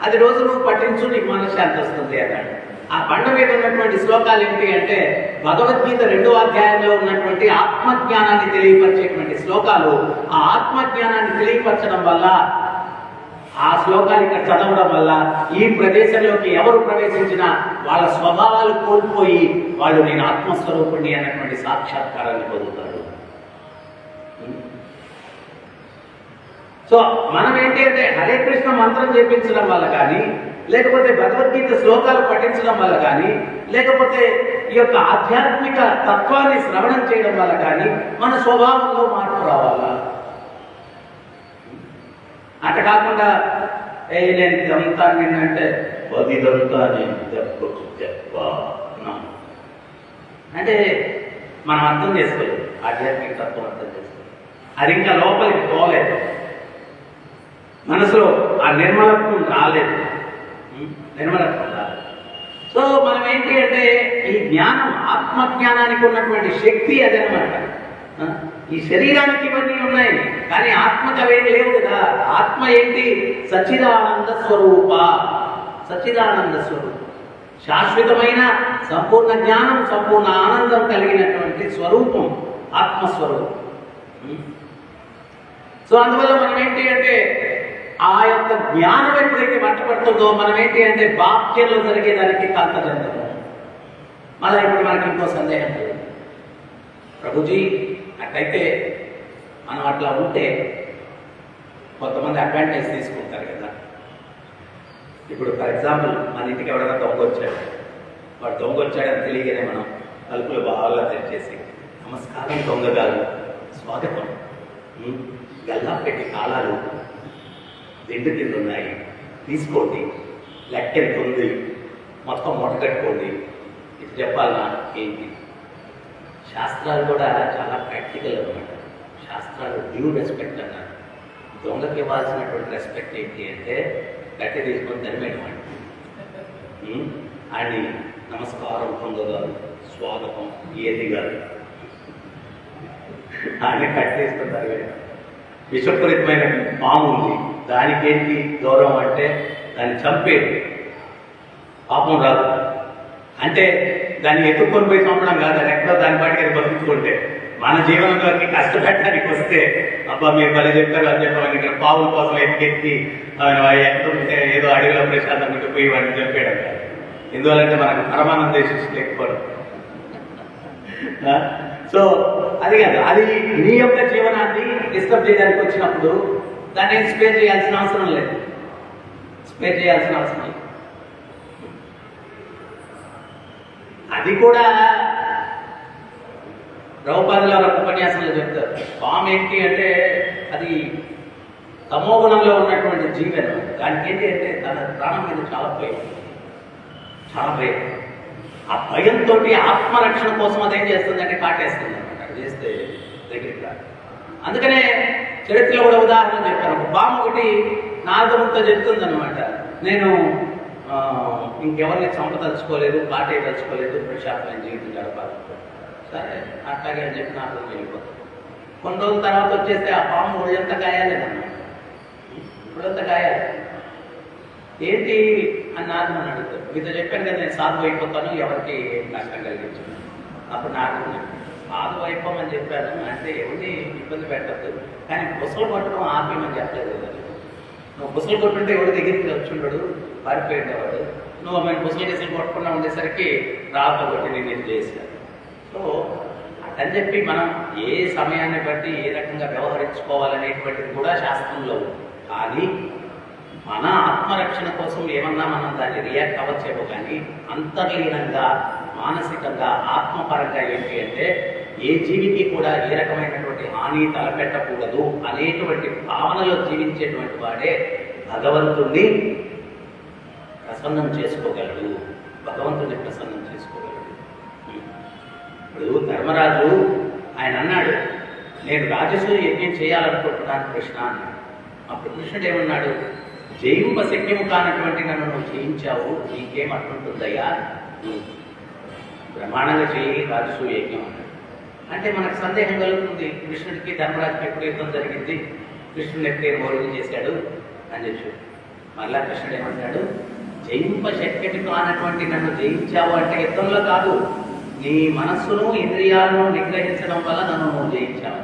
అది రోజు నువ్వు పఠించు, నీకు మనశ్శాంతి వస్తుంది అన్నాడు. ఆ బండ మీద ఉన్నటువంటి శ్లోకాలు ఏంటి అంటే, భగవద్గీత 2వ అధ్యాయంలో ఉన్నటువంటి ఆత్మజ్ఞానాన్ని తెలియపరిచేటువంటి శ్లోకాలు. ఆ ఆత్మజ్ఞానాన్ని తెలియపరచడం వల్ల, ఆ శ్లోకాలు ఇక్కడ చదవడం వల్ల ఈ ప్రదేశంలోకి ఎవరు ప్రవేశించినా వాళ్ళ స్వభావాలు కోల్పోయి వాళ్ళు నేను ఆత్మస్వరూపుణ్ణి అన్నటువంటి సాక్షాత్కారాన్ని పొందుతారు. సో మనం ఏంటి అంటే, హరే కృష్ణ మంత్రం చేపించడం వల్ల కానీ, లేకపోతే భగవద్గీత శ్లోకాలు పఠించడం వల్ల కానీ, లేకపోతే ఈ యొక్క ఆధ్యాత్మిక తత్వాన్ని శ్రవణం చేయడం వల్ల కానీ మన స్వభావంలో మార్పు రావాలా? అట్ట కాకుండా నేను ఇదంతా నిన్నంటే పదిదంతా నేను అంటే మనం అర్థం చేసుకోలేదు, ఆధ్యాత్మిక తత్వం అర్థం చేసుకోలేదు. అది ఇంకా లోపలికి పోలేదు, మనసులో ఆ నిర్మలత్వం రాలేదు. సో మనం ఏంటి అంటే, ఈ జ్ఞానం, ఆత్మజ్ఞానానికి ఉన్నటువంటి శక్తి అదనమాట. ఈ శరీరానికి ఇవన్నీ ఉన్నాయి, కానీ ఆత్మకు అవేమి లేవు కదా. ఆత్మ ఏంటి? సచ్చిదానంద స్వరూప, శాశ్వతమైన సంపూర్ణ జ్ఞానం, సంపూర్ణ ఆనందం కలిగినటువంటి స్వరూపం ఆత్మస్వరూపం. సో అందువల్ల మనం ఏంటి అంటే, ఆ యొక్క జ్ఞానం ఎప్పుడైతే మట్టపడుతుందో మనం ఏంటి అంటే బాహ్యంలో జరిగేదానికి కల్పజంతము. మళ్ళీ ఇప్పుడు మనకి ఇంకో సందేహం లేదు, ప్రభుజీ అట్లయితే మనం అట్లా ఉంటే కొంతమంది అడ్వాంటేజ్ తీసుకుంటారు కదా. ఇప్పుడు ఫర్ ఎగ్జాంపుల్, మన ఇంటికి ఎవరైనా దొంగ వచ్చాడు, వాడు దొంగ వచ్చాడని తెలియగానే మనం తలుపులు బాగా తెరిచేసి, నమస్కారం దొంగగారు, స్వాగతం, గల్లా పెట్టి తాళాలు దిండు కింద ఉన్నాయి, తీసుకోండి, లెక్కని ఉంది, మొత్తం మూట కట్టుకోండి, ఇది చెప్పాలన్నా ఏంటి? శాస్త్రాలు కూడా చాలా ప్రాక్టికల్ అన్నమాట. శాస్త్రాలు డ్యూ రెస్పెక్ట్ అన్నారు. దొంగకి ఇవ్వాల్సినటువంటి రెస్పెక్ట్ ఏంటి అంటే, గట్టి తీసుకొని తరిమేయడం. అని నమస్కారం దొంగగారు, స్వాగతం ఏది గారు అని కట్టి తీసుకొని తరిమేయడం. విషపూరితమైన పాము ఉంది, దానికి ఏంటి గౌరవం అంటే దాన్ని చంపేది, పాపం రాదు అంటే దాన్ని ఎత్తుక్కొని పోయి చంపడం కాదు, అది ఎక్కడో దాని పాటికి అది బతుకుంటే. మన జీవనంలోకి కష్టపెట్టడానికి వస్తే అబ్బా మీరు భలే చెప్తారు అని చెప్పామని ఇక్కడ పావుల కోసం ఎత్తి ఎక్కడుంటే ఏదో అడవిలో ప్రశాంతంగా పోయి వాడిని చంపేయడం కాదు. ఎందువల్లంటే మనకు పరమానంద శిష్యులు ఎక్కువ. సో అది కాదు, అది నీ యొక్క జీవనాన్ని డిస్టర్బ్ చేయడానికి వచ్చినప్పుడు దాన్ని స్పేర్ చేయాల్సిన అవసరం లేదు. స్పేర్ చేయాల్సిన అవసరం లేదు. అది కూడా ప్రభుపాదుల వారి ఉపన్యాసంలో చెప్తారు. పాము ఏంటి అంటే అది తమోగుణంలో ఉన్నటువంటి జీవనం. దానికి ఏంటి అంటే తన ప్రాణం మీద చాలా భయం, చాలా భయం. ఆ భయంతో ఆత్మరక్షణ కోసం అదేం చేస్తుందంటే కాటేస్తుంది అనమాట. అది చేస్తే దగ్గరికి రాదు. అందుకనే చరిత్రలో కూడా ఉదాహరణ చెప్పాను. ఒక పాము ఒకటి నాగముతో చెప్తుంది అనమాట, నేను ఇంకెవరిని చంపదలుచుకోలేదు, కాటేయదలుచుకోలేదు, ప్రశాంతమైన జీవితం గడపాలి. సరే అట్లాగే అని చెప్పి నాకు వెళ్ళిపోతుంది. కొన్ని రోజుల తర్వాత వచ్చేస్తే ఆ పాము ఒళ్ళంతా గాయాలేదన్నమాట. ఒళ్ళంతా గాయాలి. ఏంటి అని నారదుని అడుగుతారు. మీతో చెప్పాను కదా నేను సాధు అయిపోతాను, ఎవరికి కష్టం కలిగించాను. అప్పుడు నారదుని సాధు అయిపోమని చెప్పాను అంటే ఎవరిని ఇబ్బంది పెట్టద్దు, కానీ బుసలు కొట్టడం ఆపేమని చెప్పలేదు కదా. నువ్వు బుసలు కొట్టుంటే ఎవరి దగ్గరికి వచ్చుండడు, పారిపోయేవాడు. నువ్వు ఆమెను బుసలు గిసలు కొట్టకుండా ఉండేసరికి రాతో కొట్టి నేను ఇది చేశాను. సో అటని చెప్పి మనం ఏ సమయాన్ని బట్టి ఏ రకంగా వ్యవహరించుకోవాలనేటువంటిది కూడా శాస్త్రంలో ఉంది. కానీ మన ఆత్మరక్షణ కోసం ఏమన్నా మనం దాన్ని రియాక్ట్ అవ్వచ్చేమో, కానీ అంతర్లీనంగా మానసికంగా ఆత్మపరంగా ఏంటి అంటే ఏ జీవికి కూడా ఏ రకమైనటువంటి హాని తలపెట్టకూడదు అనేటువంటి భావనలో జీవించేటువంటి వాడే భగవంతుణ్ణి ప్రసన్నం చేసుకోగలడు, భగవంతుని ప్రసన్నం చేసుకోగలడు. ఇప్పుడు ధర్మరాజు ఆయన అన్నాడు, నేను రాజసూయ యజ్ఞం చేయాలనుకుంటున్నాను కృష్ణ అన్నాడు. అప్పుడు కృష్ణుడు ఏమన్నాడు, జయింప శక్యము కానటువంటి నన్ను నువ్వు జయించావు, నీకేం అట్టుంటుందయ్యా, బ్రహ్మాండంగా చేయి రాజసూయ యజ్ఞం అన్నాడు. అంటే మనకు సందేహం కలుగుతుంది, కృష్ణుడికి ధర్మరాజుకి ఎప్పుడు యుద్ధం జరిగింది, కృష్ణుడు ఎప్పుడు మౌర్యం చేశాడు అని చెప్పి. మళ్ళా కృష్ణుడు ఏమన్నాడు, జయింప శక్యము కానటువంటి నన్ను జయించావు అంటే యుద్ధంలో కాదు, నీ మనస్సును ఇంద్రియాలను నిగ్రహించడం వల్ల నన్ను నువ్వు జయించావు.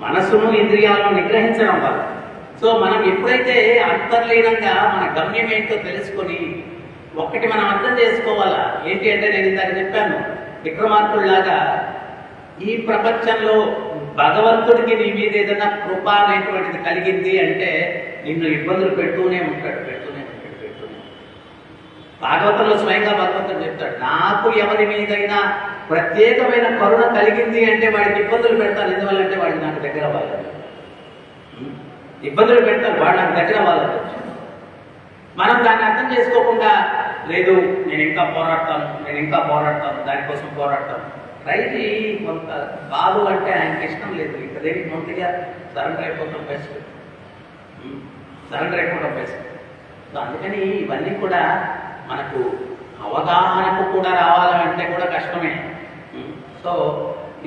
మనస్సును ఇంద్రియాలను నిగ్రహించడం వల్ల. సో మనం ఎప్పుడైతే అంతర్లీనంగా మన గమ్యం ఏంటో తెలుసుకొని ఒక్కటి మనం అర్థం చేసుకోవాలా. ఏంటి అంటే నేను ఇందాక చెప్పాను, విక్రమార్కుడిలాగా ఈ ప్రపంచంలో భగవంతుడికి నీ మీద ఏదైనా కృప అనేటువంటిది కలిగింది అంటే నిన్ను ఇబ్బందులు పెడుతూనే ఉంటాడు. భాగవతంలో స్వయంగా భగవంతుడు చెప్తాడు, నాకు ఎవరి మీదైనా ప్రత్యేకమైన కరుణ కలిగింది అంటే వాడికి ఇబ్బందులు పెడతాను. ఎందువల్లంటే వాడు నాకు దగ్గర అవ్వాలి, ఇబ్బందులు పెడతారు, వాడు నాకు దగ్గర అవ్వాలి. మనం దాన్ని అర్థం చేసుకోకుండా లేదు నేను ఇంకా పోరాడతాను దానికోసం పోరాడతాను. రైతు కొంత కాదు అంటే ఆయనకి ఇష్టం లేదు, ఇంకా దేనికి మొదటిగా సరెండర్ అయిపోతాం బెస్ట్. సో అందుకని ఇవన్నీ కూడా మనకు అవగాహనకు కూడా రావాలంటే కూడా కష్టమే. సో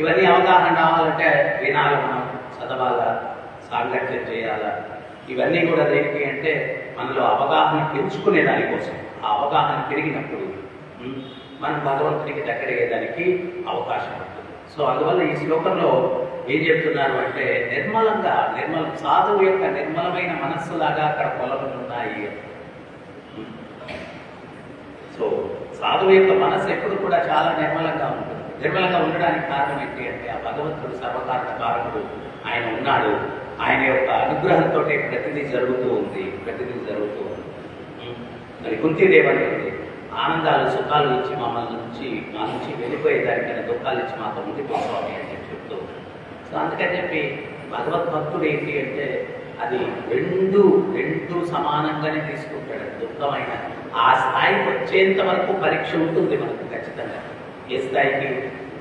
ఇవన్నీ అవగాహన రావాలంటే వినాలి, మనం చదవాలా, సాంగత్యం చేయాలా. ఇవన్నీ కూడా దేనికి అంటే మనలో అవగాహన పెంచుకునే దానికోసం. ఆ అవగాహన పెరిగినప్పుడు మనం భగవంతునికి దగ్గరయ్యేదానికి అవకాశం ఉంటుంది. సో అందువల్ల ఈ శ్లోకంలో ఏం చెప్తున్నారు అంటే సాధువు యొక్క నిర్మలమైన మనస్సులాగా అక్కడ పొలములు ఉన్నాయి. సో సాధువు యొక్క మనస్సు ఎప్పుడు కూడా చాలా నిర్మలంగా ఉంటుంది. నిర్మలంగా ఉండడానికి కారణం ఏంటి అంటే ఆ భగవంతుడు సర్వకారణ కారకుడు, ఆయన ఉన్నాడు. ఆయన యొక్క అనుగ్రహంతో ప్రతిదీ జరుగుతూ ఉంది. మరి కుంతీదేవి ఆనందాలు సుఖాలు ఇచ్చి మా నుంచి వెళ్ళిపోయేదానికైనా దుఃఖాలు ఇచ్చి మాతో ఉండిపోతామని అని చెప్పి చెప్తూ. సో అందుకని చెప్పి భగవద్భక్తుడు ఏంటి అంటే అది రెండు సమానంగానే తీసుకుంటాడు. దుఃఖమైన ఆ స్థాయికి వచ్చేంత వరకు పరీక్ష ఉంటుంది మనకు ఖచ్చితంగా. ఏ స్థాయికి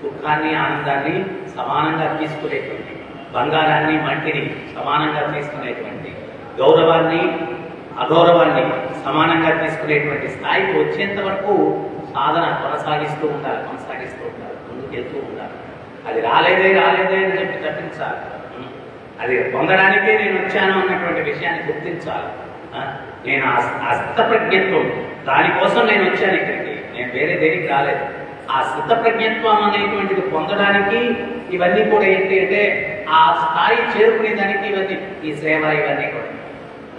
దుఃఖాన్ని ఆనందాన్ని సమానంగా తీసుకునేటువంటి, బంగారాన్ని మట్టిని సమానంగా తీసుకునేటువంటి, గౌరవాన్ని అగౌరవాన్ని సమానంగా తీసుకునేటువంటి స్థాయికి వచ్చేంత వరకు సాధన కొనసాగిస్తూ ఉండాలి, ముందుకెళ్తూ ఉండాలి. అది రాలేదే అని చెప్పి తప్పించాలి. అది పొందడానికే నేను వచ్చాను అన్నటువంటి విషయాన్ని గుర్తించాలి. నేను ఆ స్థితప్రజ్ఞత్వం, దానికోసం నేను వచ్చాను ఇక్కడికి, నేను వేరే దేనికి రాలేదు. ఆ స్థితప్రజ్ఞత్వం అనేటువంటిది పొందడానికి ఇవన్నీ కూడా ఏంటి అంటే ఆ స్థాయి చేరుకునే దానికి ఇవన్నీ, ఈ సేవ ఇవన్నీ కూడా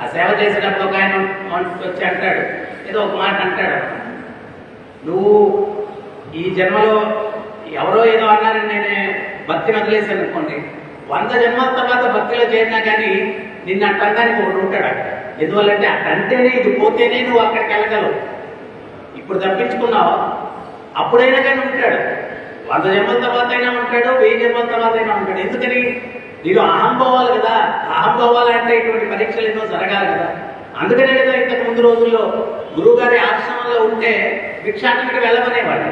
ఆ సేవ చేసేటప్పుడు ఒక ఆయన వచ్చి అంటాడు, ఏదో ఒక మాట అంటాడు, నువ్వు ఈ జన్మలో ఎవరో ఏదో అన్నారని నేనే భక్తిని వదిలేసాను అనుకోండి, 100 జన్మల తర్వాత భక్తిలో చేరినా కానీ నిన్ను అట్టడానికి ఒకడు ఉంటాడు అక్కడ. ఎందువల్లంటే అట్టంటేనే ఇది పోతేనే నువ్వు అక్కడికి వెళ్ళగలవు. ఇప్పుడు తప్పించుకున్నావా, అప్పుడైనా కానీ ఉంటాడు. 100 జన్మల తర్వాత అయినా ఉంటాడు, 1000 జన్మల తర్వాత అయినా ఉంటాడు. ఎందుకని? నీలో అహం పోవాలి కదా. అహం పోవాలంటే ఇటువంటి పరీక్షలు ఎన్నో జరగాలి కదా. అందుకనే కదా ఇంతకు ముందు రోజుల్లో గురువు గారి ఆశ్రమంలో ఉంటే భిక్షాటనకి వెళ్ళమనేవాడు.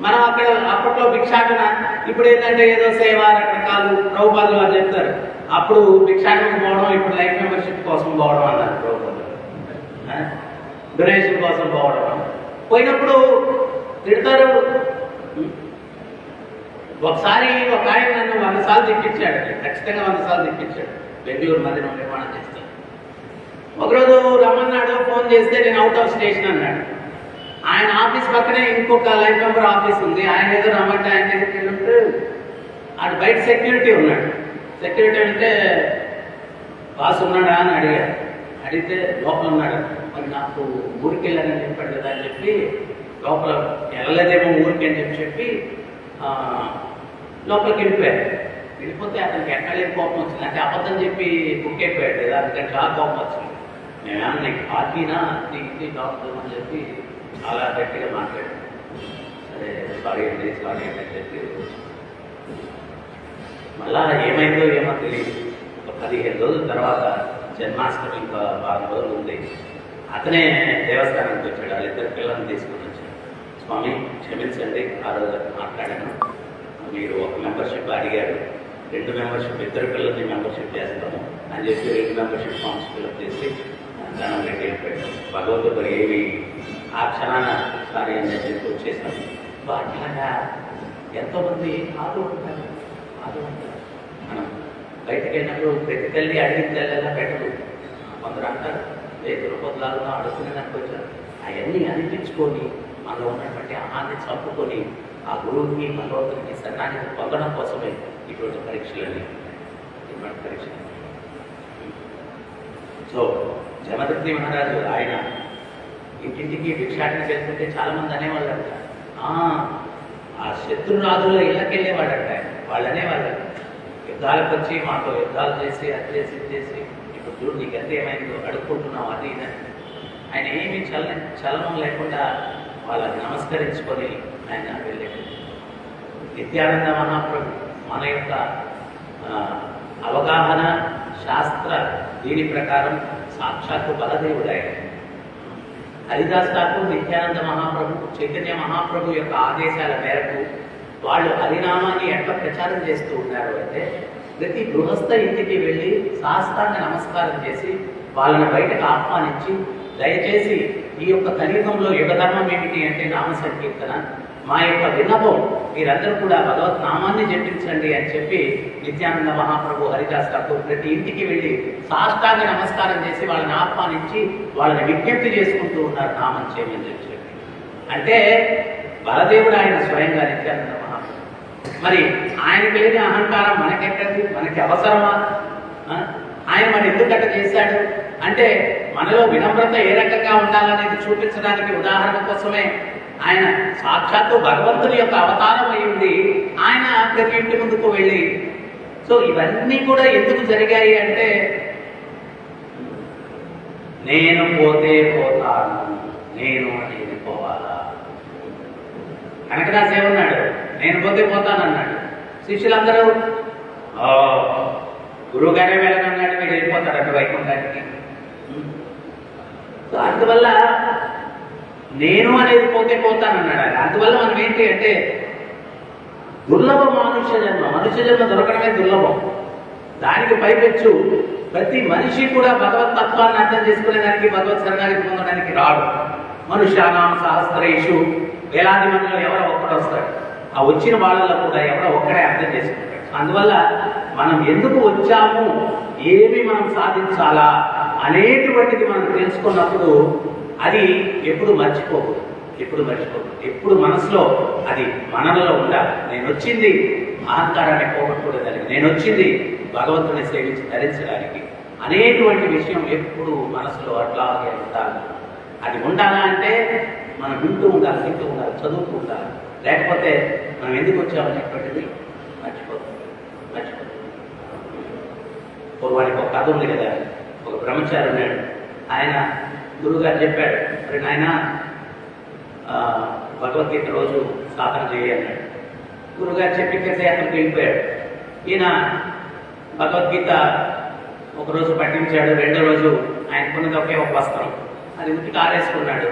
మనం అక్కడ అప్పట్లో భిక్షాటన, ఇప్పుడు ఏంటంటే ఏదో సేవ రకరకాలు ప్రభుపాదులు అని చెప్తారు. అప్పుడు భిక్షాటనకు పోవడం, ఇప్పుడు లైఫ్ మెంబర్షిప్ కోసం పోవడం అన్నారు ప్రభుపాదులు. డొనేషన్ కోసం పోవడం, పోయినప్పుడు తిడతారు. ఒకసారి ఒక ఆయన నన్ను 100 సార్లు తిప్పించాడు, ఖచ్చితంగా 100 సార్లు తిప్పించాడు. బెంగళూరు మందిరం నిర్మాణం చేస్తాను. ఒకరోజు రమ్మన్నాడు, ఫోన్ చేస్తే నేను అవుట్ ఆఫ్ స్టేషన్ అన్నాడు. ఆయన ఆఫీస్ పక్కనే ఇంకొక లైఫ్ మెంబర్ ఆఫీస్ ఉంది. ఆయన ఏదో రమ్మంటే ఆయన దగ్గరికి వెళ్ళినట్టు అటు బయట సెక్యూరిటీ ఉన్నాడు. సెక్యూరిటీ అంటే బాస్ ఉన్నాడా అని అడిగాడు. అడిగితే లోపల ఉన్నాడు. మరి నాకు ఊరికి వెళ్ళానని చెప్పాడు కదా అని చెప్పి, లోపల వెళ్ళలేదేమో ఊరికి అని చెప్పి లోపలికి వెళ్ళిపోయాడు. వెళ్ళిపోతే అతనికి ఎక్కడ కోపం వచ్చింది అంటే అబద్ధం చెప్పి బుక్ అయిపోయాడు కదా, అందుకని చాలా కోపం వచ్చింది. మేమేమన్నా నీకు పార్టీనా ఇది డాక్టర్ అని చెప్పి చాలా గట్టిగా మాట్లాడాడు. సరే సారీ అండి అని చెప్పి మళ్ళా ఏమైందో ఏమో తెలియదు. ఒక 15 రోజుల తర్వాత జన్మాష్టమి ఇంకా 6 రోజులు ఉంది. అతనే దేవస్థానానికి వచ్చాడు. వాళ్ళిద్దరు పిల్లల్ని తీసుకుని వచ్చాడు. స్వామి క్షమించండి, ఆ రోజు మాట్లాడాను, మీరు ఒక మెంబర్షిప్ అడిగారు, 2 మెంబర్షిప్, 2 పిల్లల్ని మెంబర్షిప్ చేస్తాము అని చెప్పి 2 మెంబర్షిప్ ఫామ్స్ ఫిల్అప్ చేసి ధనం రెడ్డి వెళ్ళిపోయాడు. భగవంతుడు ఏమి ఆ క్షణాన సారీ అని చెప్పి వచ్చేసాము. అట్లాగా ఎంతోమంది ఆదు ఉంటారు. మనం బయటకు వెళ్ళినప్పుడు ప్రతి తల్లి అడిగిన తల్లిలా పెట్టదు. కొందరు అంటారు రైతుల పొద్దులాగా అడుక్కునే దానికి వచ్చారు. అవన్నీ అనిపించుకొని మనలో ఉన్నటువంటి ఆహాన్ని చంపుకొని ఆ గురువుకి భగవంతుడికి సన్నాన్ని పొందడం కోసమే ఇటువంటి పరీక్షలని సో జమదగ్ని మహారాజు ఆయన ఇంటింటికి భిక్షాటన చేస్తుంటే చాలా మంది అనేవాళ్ళంట, ఆ శత్రునాథుల్లో ఇళ్ళకి వెళ్ళేవాడట. వాళ్ళు అనేవాళ్ళు యుద్ధాలకు వచ్చి మాతో యుద్ధాలు చేసి అది చేసి ఇది చేసి ఇప్పుడు చూడు నీకు ఎంత ఏమైందో అడుక్కుంటున్నావు అది ఇదని. ఆయన ఏమీ చలనం లేకుండా వాళ్ళకి నమస్కరించుకొని ఆయన వెళ్ళాడు. నిత్యానంద మహాప్రభు మన యొక్క అవగాహన శాస్త్ర దీని ప్రకారం సాక్షాత్తు బలదేవుడు ఆయన. హరిదాస్ ఠాకూర్, నిత్యానంద మహాప్రభు, చైతన్య మహాప్రభు యొక్క ఆదేశాల మేరకు వాళ్ళు హరినామాన్ని ఎట్లా ప్రచారం చేస్తూ ఉన్నారు అంటే, ప్రతి గృహస్థ ఇంటికి వెళ్ళి సాష్టాంగ నమస్కారం చేసి వాళ్ళని బయటకు ఆహ్వానించి, దయచేసి ఈ యొక్క కలియుగంలో యుగధర్మం ఏమిటి అంటే నామ సంకీర్తన, మా యొక్క విన్నపం మీరందరూ కూడా భగవత్ నామాన్ని జపించండి అని చెప్పి నిత్యానంద మహాప్రభు, హరిదాస్ ఠాకూర్ ప్రతి ఇంటికి వెళ్ళి సాష్టాంగ నమస్కారం చేసి వాళ్ళని ఆహ్వానించి వాళ్ళని విజ్ఞప్తి చేసుకుంటూ ఉన్నారు నామం చేయమని చెప్పి. అంటే బలదేవుడు ఆయన స్వయంగా నిత్యానంద మహాప్రభు. మరి ఆయనకి లేని అహంకారం మనకెక్కడిది, మనకి అవసరమా? ఆయన మరి ఎందుకట్ట చేశాడు అంటే మనలో వినమ్రత ఏ రకంగా ఉండాలనేది చూపించడానికి ఉదాహరణ కోసమే ఆయన సాక్షాత్తు భగవంతుని యొక్క అవతారం అయి ఉంది. ఆయన ప్రతి ఇంటి ముందుకు వెళ్ళి, సో ఇవన్నీ కూడా ఎందుకు జరిగాయి అంటే, నేను పోతే పోతాను, నేను అనేది పోవాలా. కనకదాస్ ఏమన్నాడు, నేను పోతే పోతానన్నాడు. శిష్యులందరూ గురువుగారే వెళ్ళనన్నాడు, మీరు వెళ్ళిపోతారంట వైకుంఠానికి. సో అందువల్ల నేను అనేది పోతే పోతానన్నాడు ఆయన. అందువల్ల మనం ఏంటి అంటే, దుర్లభ మనుష్య జన్మ దొరకడమే దుర్లభం. దానికి పైపెచ్చు ప్రతి మనిషి కూడా భగవత్ తత్వాన్ని అర్థం చేసుకునేదానికి, భగవత్ శరణాగతి పొందడానికి రాడు. మనుష్యానాం సహస్రేషు, వేలాది మందిలో ఎవరో ఒక్కడు వస్తాడు. ఆ వచ్చిన వాళ్ళలో కూడా ఎవరో ఒక్కడే అర్థం చేసుకుంటాడు. అందువల్ల మనం ఎందుకు వచ్చాము, ఏమి మనం సాధించాలా అనేటువంటిది మనం తెలుసుకున్నప్పుడు అది ఎప్పుడు మర్చిపోకూడదు. ఎప్పుడు మనసులో అది మనలో ఉండాలి. నేను వచ్చింది అహంకారాన్ని పోగొట్టుకోవడానికి, నేను వచ్చింది భగవంతుని సేవించి ధరించడానికి, అనేటువంటి విషయం ఎప్పుడు మనసులో అట్లాగే ఉండాలి. అది ఉండాలా అంటే మనం వింటూ ఉండాలి, చదువుతూ ఉండాలి. లేకపోతే మనం ఎందుకు వచ్చామనేటువంటిది మర్చిపోతుంది. పూర్వానికి ఒక కథ ఉంది కదా, ఒక బ్రహ్మచారి ఉన్నాడు. ఆయన గురువుగారు చెప్పాడు, మరి నాయన భగవద్గీత రోజు సాధన చేయాలన్నాడు. గురువుగారు చెప్పి తీర్థయాత్రకు వెళ్ళిపోయాడు. ఈయన భగవద్గీత ఒకరోజు పఠించాడు. రెండో రోజు ఆయనకున్నది ఒకే ఒక వస్త్రం, అది ఉతికి ఆరేసుకున్నాడు.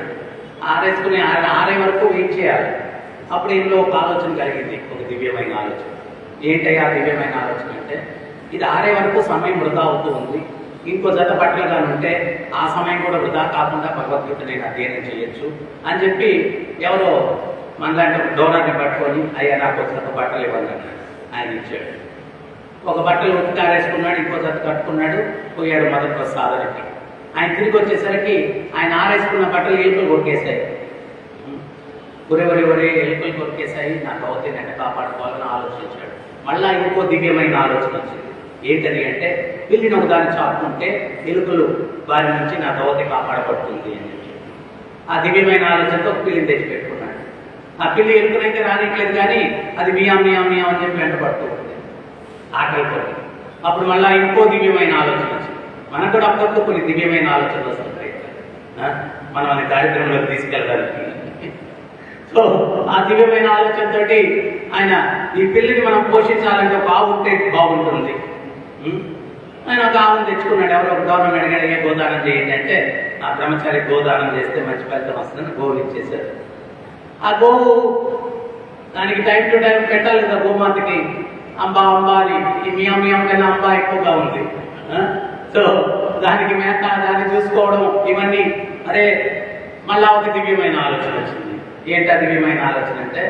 ఆరేసుకుని ఆరే వరకు వెయిట్ చేయాలి. అప్పుడు ఇందులో ఒక ఆలోచన కలిగింది, ఒక దివ్యమైన ఆలోచన. ఏంటయ్యా ఆ దివ్యమైన ఆలోచన అంటే, ఇది ఆరే వరకు సమయం వృధా అవుతూ ఉంది, ఇంకో జత బట్టలు కానీ ఉంటే ఆ సమయం కూడా వృధా కాకుండా భగవద్గీత నేను అధ్యయనం చేయొచ్చు అని చెప్పి ఎవరో మనలాంటి డోనాన్ని పట్టుకొని అయ్యా నాకు ఒక జత బట్టలు ఇవ్వండి అన్నాడు. ఆయన ఇచ్చాడు. ఒక బట్టలు ఉతికి ఆరేసుకున్నాడు, ఇంకో జత కట్టుకున్నాడు, పోయాడు మొదటి సాధనకి. ఆయన తిరిగి వచ్చేసరికి ఆయన ఆరేసుకున్న బట్టలు ఎలుకలు కొరికేశాయి. ఒరే ఎలుకలు కొరికేశాయి, నా భగవతిని ఎంత కాపాడుకోవాలని ఆలోచించాడు. మళ్ళా ఇంకో దివ్యమైన ఆలోచన వచ్చింది. ఏంటని అంటే, పిల్లిని ఒకదాన్ని చాపుకుంటే ఎలుకలు వారి నుంచి నా భగవతి కాపాడబడుతుంది అని చెప్పి ఆ దివ్యమైన ఆలోచనతో పిల్లిని తెచ్చిపెట్టుకున్నాడు. ఆ పిల్లి ఎలుకనైతే రానిట్లేదు, కానీ అది మియా అని చెప్పి వెంటబడుతూ ఉంటుంది ఆకలితో. అప్పుడు మళ్ళీ ఇంకో దివ్యమైన ఆలోచన వచ్చింది. మనకు కూడా అప్పుడప్పుడు కొన్ని దివ్యమైన ఆలోచనలు వస్తుంటాయి, మనల్ని దారిద్ర్యంలోకి తీసుకెళ్ళడానికి. సో ఆ దివ్యమైన ఆలోచనతో ఆయన ఈ పిల్లిని మనం పోషించాలంటే ఒక ఆవు ఉంటే బాగుంటుంది. ఆయన ఒక ఆవును తెచ్చుకున్నాడు. ఎవరో గవర్నమెంట్ అడిగాడు, గోదానం చేయండి అంటే ఆ బ్రహ్మచారి గోదానం చేస్తే మంచి ఫలితం వస్తుందని గోవుని ఇచ్చేశారు. ఆ గోవు దానికి టైం టు టైం పెట్టాలి కదా గోమాతకి. అంబా అని ఈ మియా కన్నా అంబా ఎక్కువగా ఉంది. సో దానికి మేత, దాన్ని చూసుకోవడం, ఇవన్నీ. అరే మళ్ళా ఒక దివ్యమైన ఆలోచన వచ్చింది. ఏంటి ఆ దివ్యమైన ఆలోచన అంటే,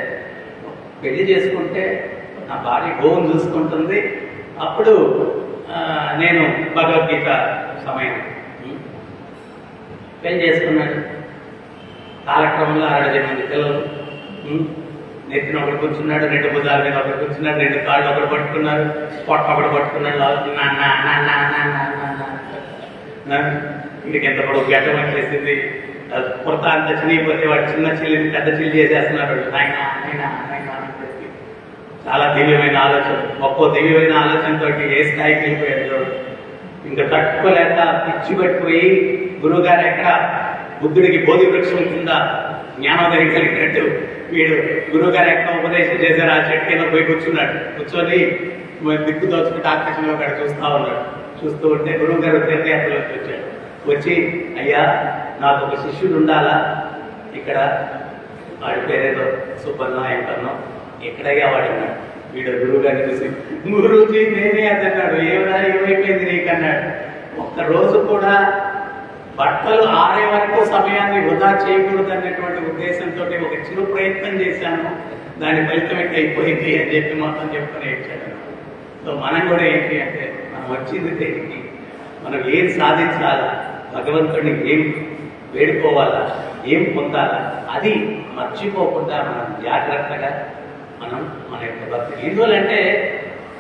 పెళ్లి చేసుకుంటే నా భార్య గోవును చూసుకుంటుంది, అప్పుడు నేను భగవద్గీత సమయం. పెళ్లి చేసుకున్నాడు. కాలక్రమంలో 60 మంది పిల్లలు. నెత్తిన ఒకటి కూర్చున్నాడు, 2 భుజాల మీద ఒకటి కూర్చున్నాడు, 2 కాళ్ళు ఒకటి పట్టుకున్నారు, పొట్ట ఒకటి పట్టుకున్నాడు. వీడికి ఎంత పొడవు గడ్డం వచ్చేసింది, పురత అంత చినిగిపోతే వాడు చిన్న చిల్లిని పెద్ద చిల్లి చేసేస్తున్నాడు. చాలా దివ్యమైన ఆలోచన, ఒక్కో దివ్యమైన ఆలోచనతో ఏ స్థాయికి వెళ్ళిపోయాడు. ఇంకా తట్టుకోలేక పిచ్చి పట్టిపోయి గురువుగారు ఎక్కడ బుద్ధుడికి బోధి వృక్షం కింద జ్ఞానోదయం కలిగినట్టు వీడు గురువుగారు ఎక్కడ ఉపదేశం చేశారు ఆ చెట్టు కింద పోయి కూర్చున్నాడు. కూర్చొని దిక్కు దోచుకుంటే ఆకాశంలో అక్కడ చూస్తూ ఉన్నాడు. చూస్తూ ఉంటే గురువుగారు తీర్థయాత్రలోకి వచ్చాడు. వచ్చి, అయ్యా నాకు ఒక శిష్యుడు ఉండాలా, ఇక్కడ వాడి పేరేదో సుబ్బన్నో ఎంకన్నో, ఎక్కడయ్యా వాడున్నాడు. వీడు గురువుగారిని చూసి, గురువుజీ నేనే అదన్నాడు. ఏమైపోయింది నీకన్నాడు. ఒక్కరోజు కూడా బట్టలు ఆరే వరకు సమయాన్ని వృధా చేయకూడదు అన్నటువంటి ఉద్దేశంతో ఒక చిరు ప్రయత్నం చేశాను, దాని ఫలితం ఎట్లా అయిపోయింది అని చెప్పి మొత్తం చెప్పుకొని ఏడ్చాడు. సో మనం కూడా ఏంటి అంటే, మనం వచ్చింది దేనికి, మనం ఏం సాధించాలా, భగవంతుడిని ఏం వేడుకోవాలా, ఏం పొందాలా, అది మర్చిపోకుండా మనం జాగ్రత్తగా మన యొక్క భక్తి. ఎందువల్లంటే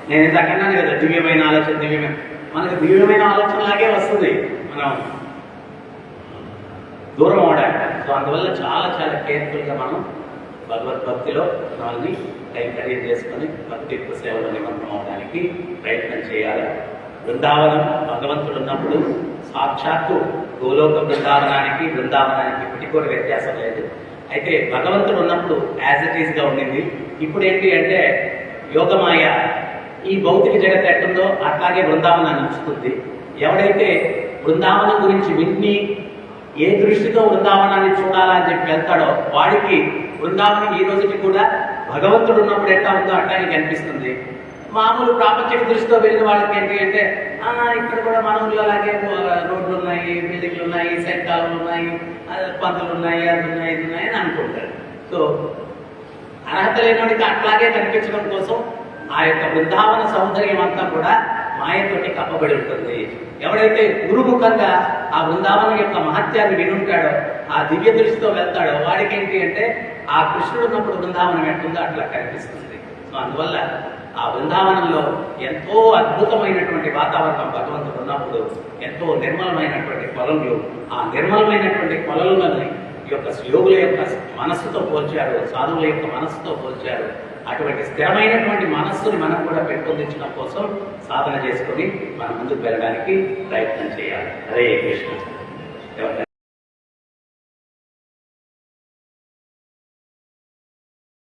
నేను ఇంతకన్నాను కదా, దివ్యమైన ఆలోచన, మనకు దివ్యమైన ఆలోచనలాగే వస్తుంది మనం దూరం అవడానికి. సో అందువల్ల చాలా కేర్ఫుల్గా మనం భగవద్భక్తిలో మనల్ని కైంకర్యం చేసుకొని భక్తి సేవలో నిమగ్నం అవడానికి ప్రయత్నం చేయాలి. బృందావనం భగవంతుడు ఉన్నప్పుడు సాక్షాత్తు గోలోక బృందావనానికి ఇప్పటికి కూడా వ్యత్యాసం లేదు. అయితే భగవంతుడు ఉన్నప్పుడు యాజ్ ఇట్ ఈస్గా ఉండింది. ఇప్పుడు ఏంటి అంటే యోగమాయ ఈ భౌతిక జగత్ ఎట్టుందో అట్లాగే బృందావనాన్ని ఉంచుతుంది. ఎవడైతే బృందావనం గురించి విన్ని ఏ దృష్టితో బృందావనాన్ని చూడాలని చెప్పి వెళ్తాడో వాడికి బృందావనం ఈ రోజుకి కూడా భగవంతుడు ఉన్నప్పుడు ఎట్లా ఉందో అట్లాగే కనిపిస్తుంది. మామూలు ప్రాపంచిక దృష్టితో వెళ్ళిన వాళ్ళకి ఏంటి అంటే, ఇక్కడ కూడా మన ఊళ్ళో అలాగే రోడ్లు ఉన్నాయి, బిల్డింగ్లు ఉన్నాయి, సెంటాలు ఉన్నాయి, పంతులు ఉన్నాయి, అది ఉన్నాయి, ఇది ఉన్నాయి అని అనుకుంటారు. సో అర్హత లేనివాడికి అట్లాగే కనిపించడం కోసం ఆ యొక్క బృందావన సౌందర్యం అంతా కూడా మాయతోటి కప్పబడి ఉంటుంది. ఎవడైతే గురుముఖంగా ఆ బృందావనం యొక్క మహత్యాన్ని వినుంటాడో, ఆ దివ్య దృష్టితో వెళ్తాడో వాడికి ఏంటి అంటే ఆ కృష్ణుడు ఉన్నప్పుడు బృందావనం ఎట్టుందో అట్లా కనిపిస్తుంది. సో అందువల్ల ఆ బృందావనంలో ఎంతో అద్భుతమైనటువంటి వాతావరణం భగవంతుడు ఉన్నప్పుడు ఎంతో నిర్మలమైనటువంటి కొలలు, ఆ నిర్మలమైనటువంటి కొలలను ఈ యొక్క యోగుల యొక్క మనస్సుతో పోల్చారు, సాధువుల యొక్క మనస్సుతో పోల్చారు. అటువంటి స్థిరమైనటువంటి మనస్సుని మనం కూడా పెంపొందించడం కోసం సాధన చేసుకొని మనం ముందుకు వెళ్ళడానికి ప్రయత్నం చేయాలి. హరే కృష్ణ.